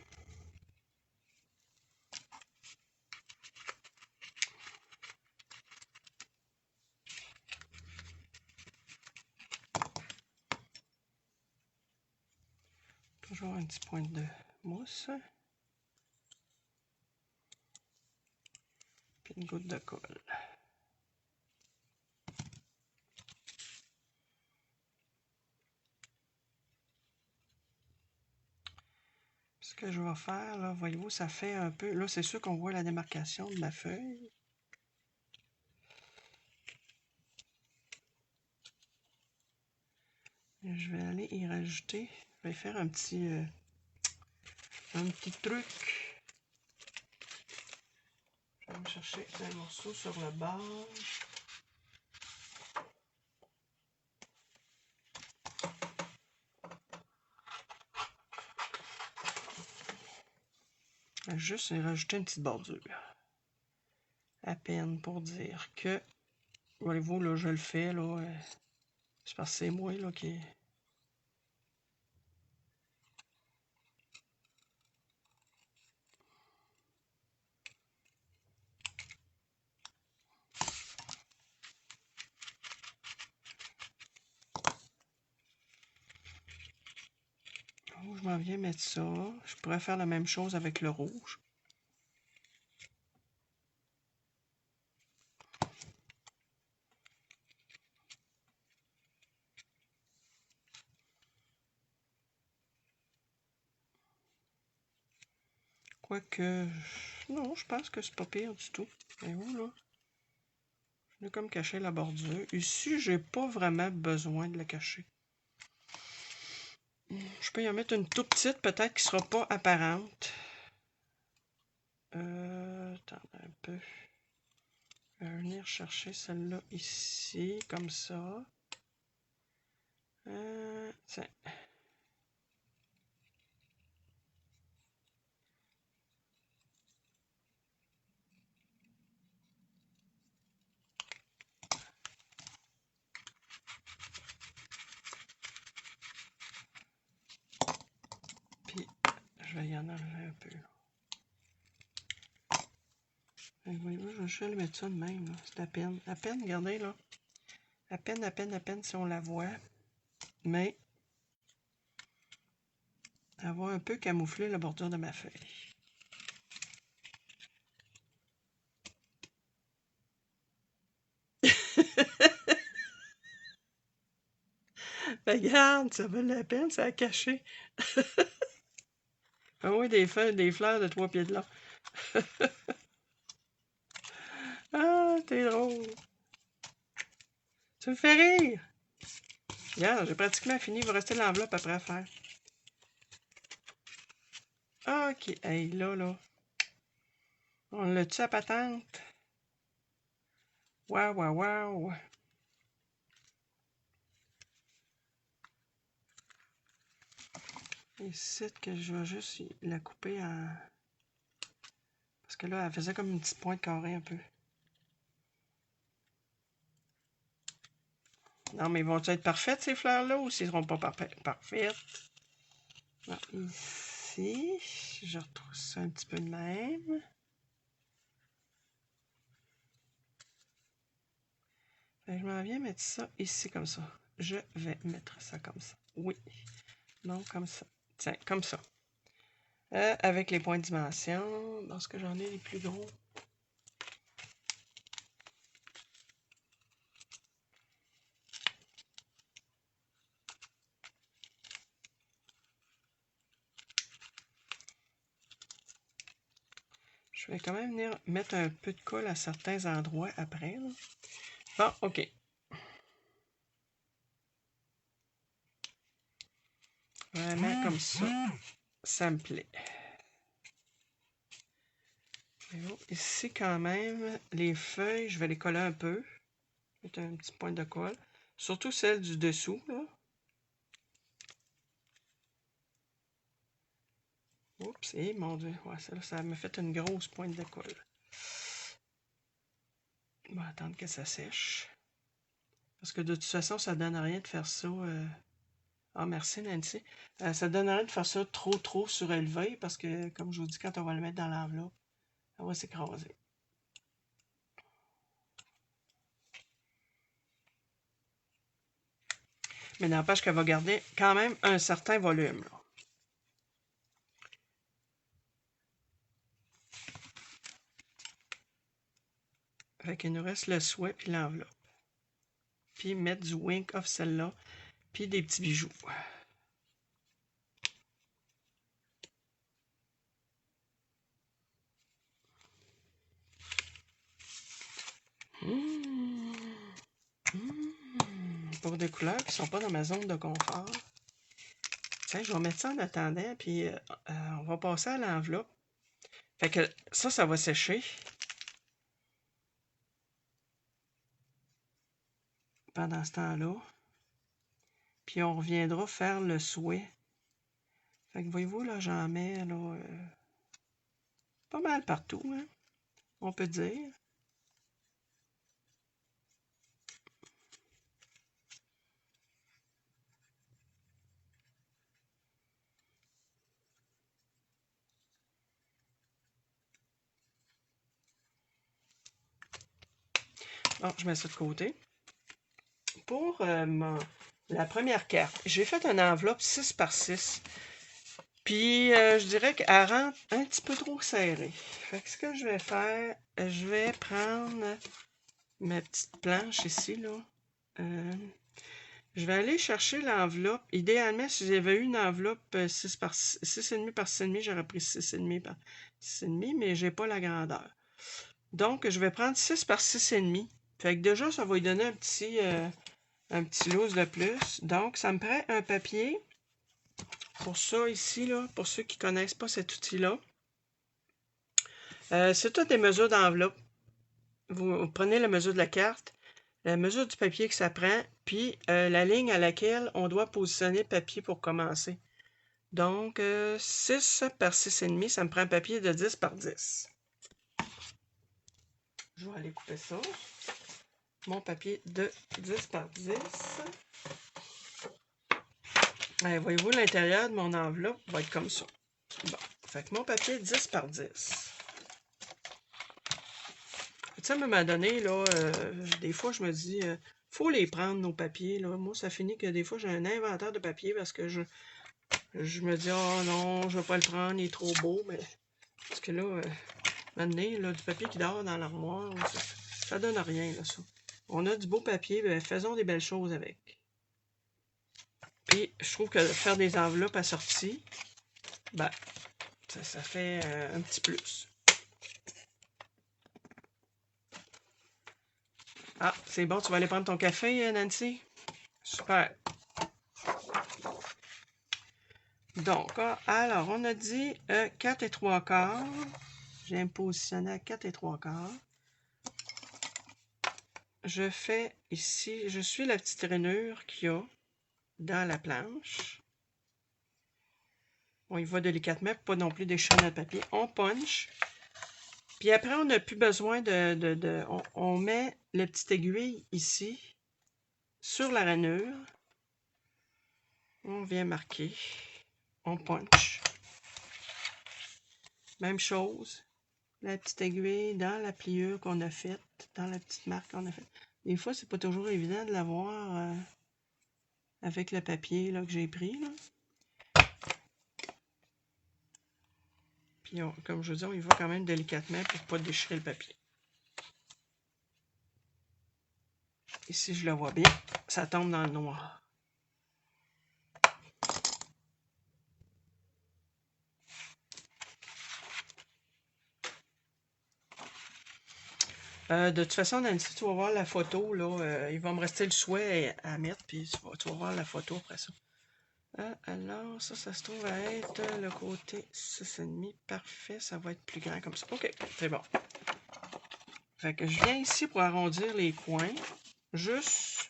Speaker 1: Toujours un petit point de mousse. Puis une goutte de colle. Ce que je vais faire, là, voyez-vous, ça fait un peu... Là, c'est sûr qu'on voit la démarcation de la feuille. Et je vais aller y rajouter... Je vais faire un petit truc. Je vais me chercher un morceau sur le bord. Juste rajouter une petite bordure. À peine pour dire que, voyez-vous, là, je le fais, là. C'est parce que c'est moi, là, qui... Oh, je m'en viens mettre ça. Je pourrais faire la même chose avec le rouge. Quoique... Non, je pense que c'est pas pire du tout. Et où, là? Je vais comme cacher la bordure. Ici, j'ai pas vraiment besoin de la cacher. Je peux y en mettre une toute petite, peut-être qui sera pas apparente. Attends un peu. Je vais venir chercher celle-là ici, comme ça. Tiens. Puis, je vais y en enlever un peu. Voyez-vous, je vais juste le mettre ça de même. C'est à peine. À peine, regardez là. À peine si on la voit. Mais, elle va un peu camoufler la bordure de ma feuille. Regarde, ça vaut la peine, ça a caché. Ah oui, des feuilles, des fleurs de 3 pieds de long. Ah, t'es drôle. Tu me fais rire. Regarde, j'ai pratiquement fini. Il va rester l'enveloppe après à faire. Ok, hey, là. On l'a-tu à patente? Waouh. Ici, que je vais juste la couper en... Parce que là, elle faisait comme une petite pointe carrée un peu. Non, mais vont-elles être parfaites, ces fleurs-là, ou s'ils ne seront pas parfaites? Non, ici, je retrouve ça un petit peu de même. Je m'en viens mettre ça ici, comme ça. Je vais mettre ça comme ça. Oui. Non, comme ça. Tiens, comme ça. Avec les points de dimension, parce que j'en ai les plus gros. Je vais quand même venir mettre un peu de colle à certains endroits après. Là. Bon, OK. Vraiment comme ça, ça me plaît. Ici, quand même, les feuilles, je vais les coller un peu. Mettre un petit point de colle. Surtout celle du dessous, là. Oups, et mon Dieu, ouais, ça m'a fait une grosse pointe de colle. On va attendre que ça sèche. Parce que de toute façon, ça donne rien de faire ça. Ah, merci Nancy. Ça donne rien de faire ça trop surélevé parce que, comme je vous dis, quand on va le mettre dans l'enveloppe, ça va s'écraser. Mais n'empêche qu'elle va garder quand même un certain volume. Là. Fait qu'il nous reste le souhait puis l'enveloppe. Puis mettre du wink off celle-là. Puis des petits bijoux. Pour des couleurs qui ne sont pas dans ma zone de confort. Tiens, je vais mettre ça en attendant, puis on va passer à l'enveloppe. Fait que ça va sécher. Pendant ce temps-là. Puis on reviendra faire le souhait. Fait que voyez-vous, là, j'en mets là, pas mal partout, hein, on peut dire. Bon, je mets ça de côté. Pour la première carte, j'ai fait une enveloppe 6 par 6. Puis, je dirais qu'elle rentre un petit peu trop serrée. Fait que ce que je vais faire, je vais prendre ma petite planche ici, là. Je vais aller chercher l'enveloppe. Idéalement, si j'avais eu une enveloppe 6 par 6,5 par 6,5, j'aurais pris 6,5 par 6,5, mais j'ai pas la grandeur. Donc, je vais prendre 6 par 6,5. Fait que déjà, ça va lui donner un petit loose de plus. Donc, ça me prend un papier. Pour ça, ici, là, pour ceux qui ne connaissent pas cet outil-là, c'est toutes des mesures d'enveloppe. Vous prenez la mesure de la carte, la mesure du papier que ça prend, puis la ligne à laquelle on doit positionner le papier pour commencer. Donc, 6 par 6,5, ça me prend un papier de 10 par 10. Je vais aller couper ça. Mon papier de 10 par 10. Voyez-vous, l'intérieur de mon enveloppe va être comme ça. Bon, fait que mon papier 10 par 10. Tu sais, à un moment donné, là, des fois, je me dis, faut les prendre, nos papiers. Là. Moi, ça finit que des fois, j'ai un inventaire de papier parce que je me dis, oh non, je vais pas le prendre, il est trop beau. Mais parce que là, maintenant, là, du papier qui dort dans l'armoire, ça donne rien, là, ça. On a du beau papier, ben, faisons des belles choses avec. Puis, je trouve que faire des enveloppes assorties, ben, ça fait un petit plus. Ah, c'est bon, tu vas aller prendre ton café, Nancy? Super. Donc, alors, on a dit 4 et 3/4. Je viens me positionner à 4 et 3/4. Je fais ici, je suis la petite rainure qu'il y a dans la planche. On y va délicatement, pas non plus déchirer notre papier. On punch. Puis après, on n'a plus besoin on met la petite aiguille ici, sur la rainure. On vient marquer. On punch. Même chose. La petite aiguille dans la pliure qu'on a faite, dans la petite marque qu'on a faite. Des fois, c'est pas toujours évident de l'avoir avec le papier là, que j'ai pris. Là. Puis, comme je vous dis, on y va quand même délicatement pour ne pas déchirer le papier. Ici, je le vois bien. Ça tombe dans le noir. De toute façon, Nancy, tu vas voir la photo. Là, il va me rester le souhait à mettre, puis tu vas voir la photo après ça. Alors, ça se trouve à être le côté 6,5. Parfait, ça va être plus grand comme ça. OK, c'est bon. Fait que je viens ici pour arrondir les coins, juste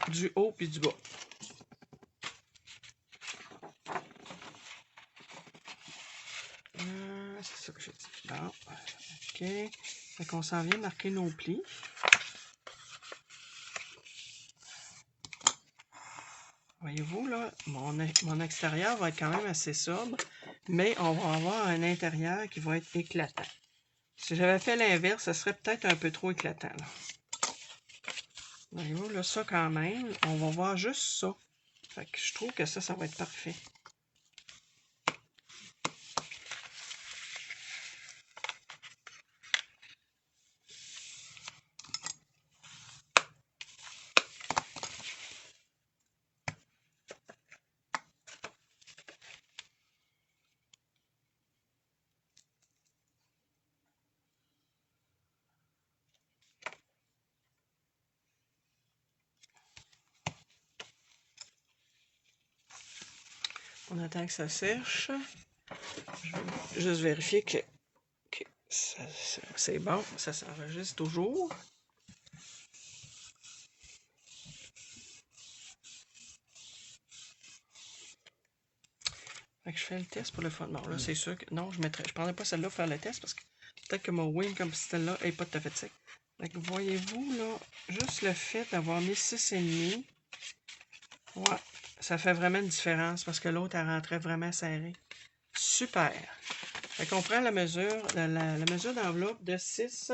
Speaker 1: du haut puis du bas. C'est ça que j'ai dit. Bon, OK. Fait qu'on s'en vient marquer nos plis. Voyez-vous, là, mon extérieur va être quand même assez sobre, mais on va avoir un intérieur qui va être éclatant. Si j'avais fait l'inverse, ça serait peut-être un peu trop éclatant. Là. Voyez-vous, là, ça quand même, on va voir juste ça. Fait que je trouve que ça va être parfait. On attend que ça sèche. Je vais juste vérifier que c'est bon. Ça s'enregistre toujours. Fait que je fais le test pour le fond. Bon, là, c'est sûr que... Non, je prendrais pas celle-là pour faire le test parce que peut-être que mon wing comme celle-là n'est pas tout à fait sec. Fait que voyez-vous, là, juste le fait d'avoir mis 6,5, ouais, ça fait vraiment une différence parce que l'autre, elle rentrait vraiment serrée. Super! Fait qu'on prend la mesure, la mesure d'enveloppe de 6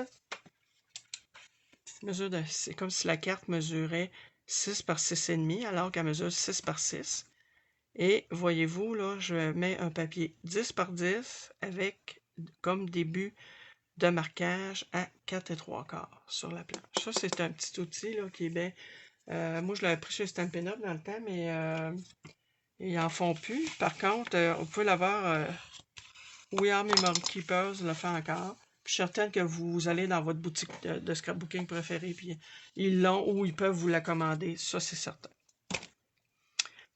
Speaker 1: C'est comme si la carte mesurait 6 par 6,5 alors qu'elle mesure 6 par 6. Et voyez-vous, là, je mets un papier 10 par 10 avec comme début de marquage à 4 3/4 sur la planche. Ça, c'est un petit outil là, qui est bien. Moi, je l'avais pris chez Stampin' Up dans le temps, mais ils n'en font plus. Par contre, vous pouvez l'avoir. We Are Memory Keepers le fait encore. Je suis certaine que vous allez dans votre boutique de scrapbooking préférée, puis ils l'ont ou ils peuvent vous la commander. Ça, c'est certain.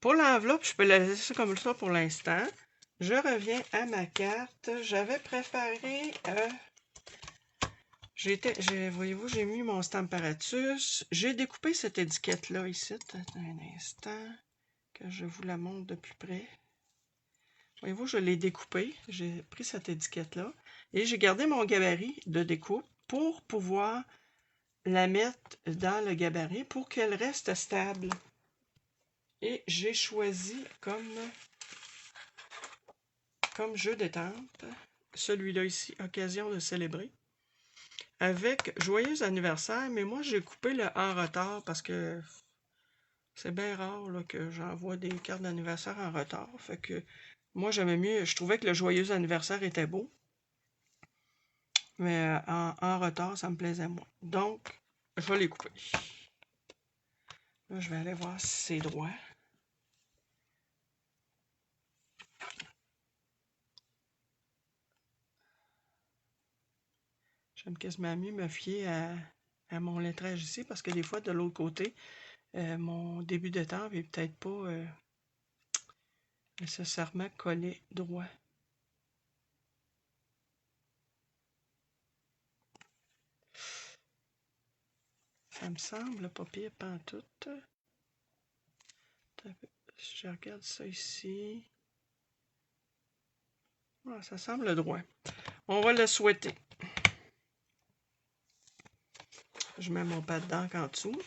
Speaker 1: Pour l'enveloppe, je peux la laisser comme ça pour l'instant. Je reviens à ma carte. J'avais préparé... voyez-vous, j'ai mis mon Stamparatus. J'ai découpé cette étiquette-là ici. Un instant que je vous la montre de plus près. Voyez-vous, je l'ai découpée. J'ai pris cette étiquette-là. Et j'ai gardé mon gabarit de découpe pour pouvoir la mettre dans le gabarit pour qu'elle reste stable. Et j'ai choisi comme jeu d'étampe celui-là ici, occasion de célébrer. Avec joyeux anniversaire, mais moi j'ai coupé le en retard parce que c'est bien rare là, que j'envoie des cartes d'anniversaire en retard. Fait que moi j'aimais mieux, je trouvais que le joyeux anniversaire était beau. Mais en retard, ça me plaisait moins. Donc, je vais les couper. Là, je vais aller voir si c'est droit. J'aime quasiment mieux me fier à mon lettrage ici parce que des fois, de l'autre côté, mon début de temps n'est peut-être pas nécessairement collé droit. Ça me semble pas pire pantoute. Je regarde ça ici. Ah, ça semble droit. On va le souhaiter. Je mets mon pad d'encre en dessous.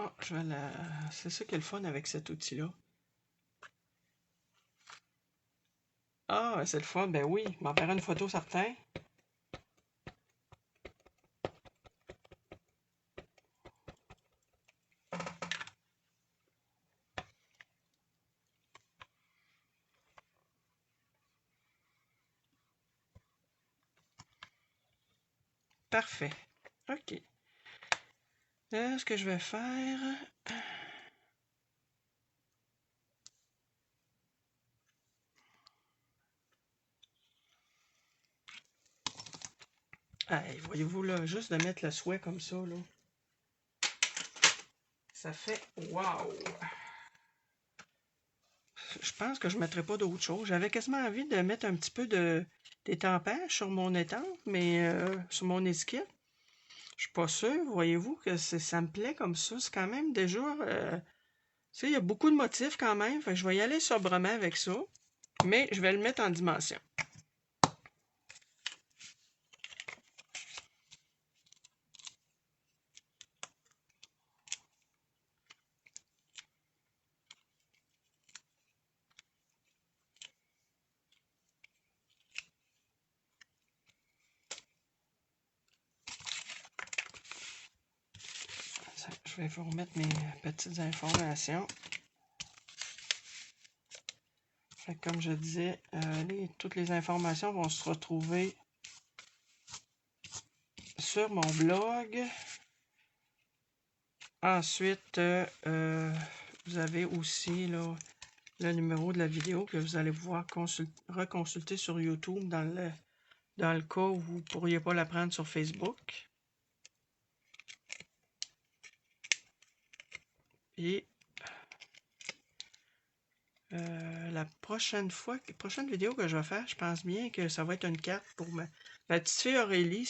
Speaker 1: Oh, c'est ça qui est le fun avec cet outil-là. Ah, c'est le fun, ben oui. Je m'enverrai une photo, certain. Parfait. OK. Là, ce que je vais faire... Hey, voyez-vous, là, juste de mettre le souhait comme ça, là, ça fait wow! Je pense que je ne mettrai pas d'autre chose. J'avais quasiment envie de mettre un petit peu d'étampage sur mon étampe, mais sur mon étiquette. Je suis pas sûr. Voyez-vous que ça me plaît comme ça. C'est quand même déjà... tu sais, il y a beaucoup de motifs quand même. Fait que je vais y aller sobrement avec ça. Mais je vais le mettre en dimension. Je vais vous remettre mes petites informations. Fait que comme je disais, toutes les informations vont se retrouver sur mon blog. Ensuite, vous avez aussi là, le numéro de la vidéo que vous allez pouvoir reconsulter sur YouTube dans dans le cas où vous ne pourriez pas la prendre sur Facebook. Et la prochaine vidéo que je vais faire, je pense bien que ça va être une carte pour ma petite fille Aurélie.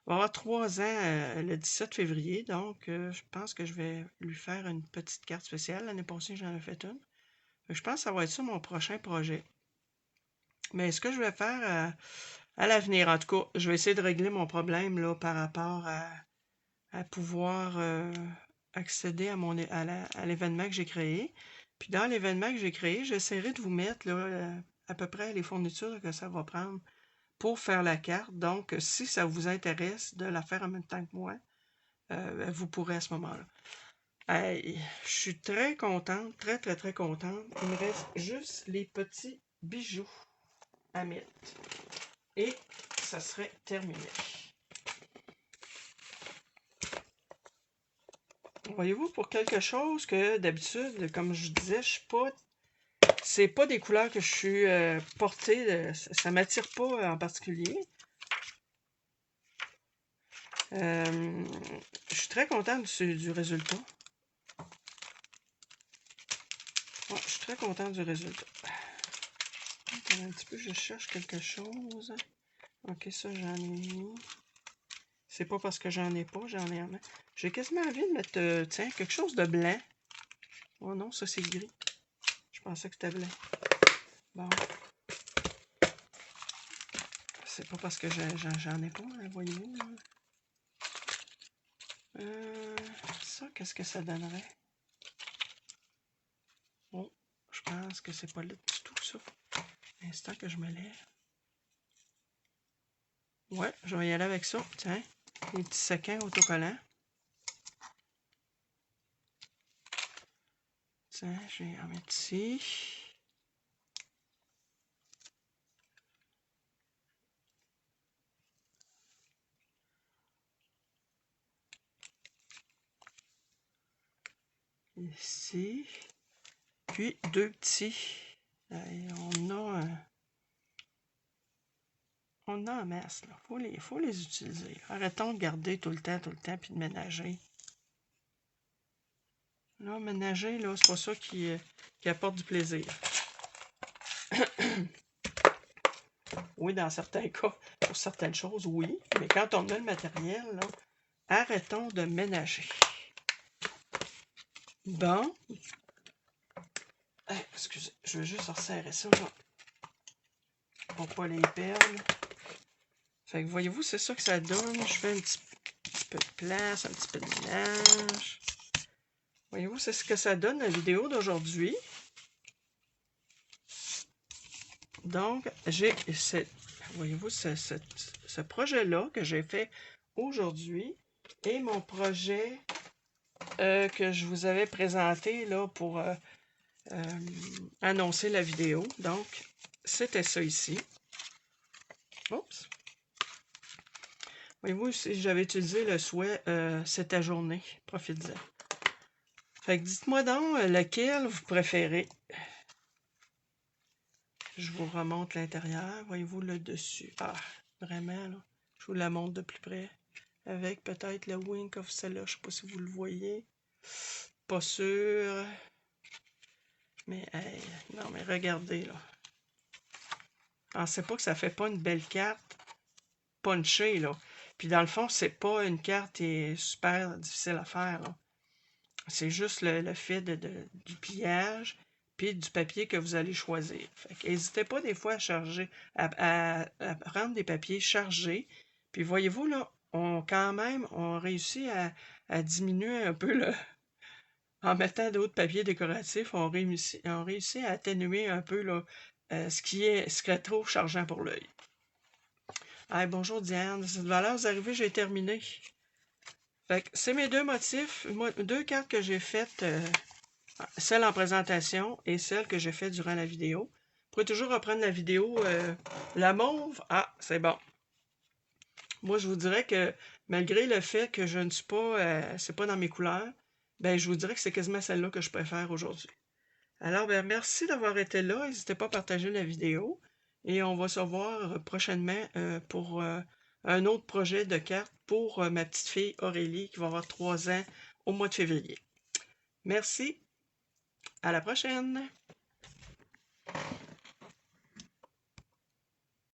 Speaker 1: Va avoir 3 ans le 17 février, donc je pense que je vais lui faire une petite carte spéciale. L'année passée, j'en ai fait une. Je pense que ça va être ça mon prochain projet. Mais ce que je vais faire à l'avenir, en tout cas, je vais essayer de régler mon problème là, par rapport à pouvoir accéder à l'événement que j'ai créé. Puis dans l'événement que j'ai créé, j'essaierai de vous mettre là, à peu près les fournitures que ça va prendre pour faire la carte. Donc, si ça vous intéresse de la faire en même temps que moi, vous pourrez à ce moment-là. Hey, je suis très contente, très, très, très contente. Il me reste juste les petits bijoux à mettre. Et ça serait terminé. Voyez-vous, pour quelque chose que d'habitude, comme je disais, je suis pas. C'est pas des couleurs que je suis portée, ça m'attire pas en particulier. Je suis très contente du résultat. Ouais, je suis très contente du résultat. Attends un petit peu, je cherche quelque chose. Ok, ça j'en ai mis. C'est pas parce que j'en ai pas, j'en ai en main. J'ai quasiment envie de mettre, tiens, quelque chose de blanc. Oh non, ça c'est gris. Je pensais que c'était blanc. Bon. C'est pas parce que j'en ai pas, hein, voyez-vous. Ça, qu'est-ce que ça donnerait? Oh, je pense que c'est pas là du tout, ça. L'instant que je me lève. Ouais, je vais y aller avec ça. Tiens, les petits sequins autocollants. Tiens, je vais en mettre ici. Ici. Puis deux petits. Et on a en masse, là. Faut les utiliser. Arrêtons de garder tout le temps, puis de ménager. Là, ménager, là, c'est pas ça qui apporte du plaisir. Oui, dans certains cas, pour certaines choses, oui. Mais quand on a le matériel, là, arrêtons de ménager. Bon. Excusez, je vais juste resserrer ça, là. Pour pas les perdre. Fait que voyez-vous, c'est ça que ça donne. Je fais un petit peu de place, un petit peu de ménage. Voyez-vous, c'est ce que ça donne la vidéo d'aujourd'hui. Donc, j'ai voyez-vous, ce projet-là que j'ai fait aujourd'hui et mon projet que je vous avais présenté là pour annoncer la vidéo. Donc, c'était ça ici. Oups. Voyez-vous, si j'avais utilisé le souhait c'est ta journée. Profitez-en. Fait que dites-moi donc lequel vous préférez. Je vous remonte l'intérieur. Voyez-vous le dessus. Ah, vraiment, là. Je vous la montre de plus près. Avec peut-être le wink of celle-là. Je ne sais pas si vous le voyez. Pas sûr. Mais, hey, non, mais regardez, là. Pensez pas que ça fait pas une belle carte punchée, là. Puis dans le fond, c'est pas une carte qui est super difficile à faire, là. C'est juste le fait du pliage puis du papier que vous allez choisir. N'hésitez pas des fois à charger, à prendre des papiers chargés. Puis voyez-vous, là, on réussit à diminuer un peu en mettant d'autres papiers décoratifs, on réussit à atténuer un peu là, ce qui est trop chargeant pour l'œil. Hey, bonjour Diane, cette valeur, vous arrivez, j'ai terminé. C'est mes deux motifs, deux cartes que j'ai faites, celle en présentation et celle que j'ai faite durant la vidéo. Vous pouvez toujours reprendre la vidéo. La mauve, c'est bon. Moi, je vous dirais que malgré le fait que je ne suis pas, c'est pas dans mes couleurs, ben je vous dirais que c'est quasiment celle-là que je préfère aujourd'hui. Alors, ben merci d'avoir été là. N'hésitez pas à partager la vidéo. et on va se revoir prochainement pour un autre projet de carte pour ma petite fille Aurélie qui va avoir 3 ans au mois de février. Merci, à la prochaine!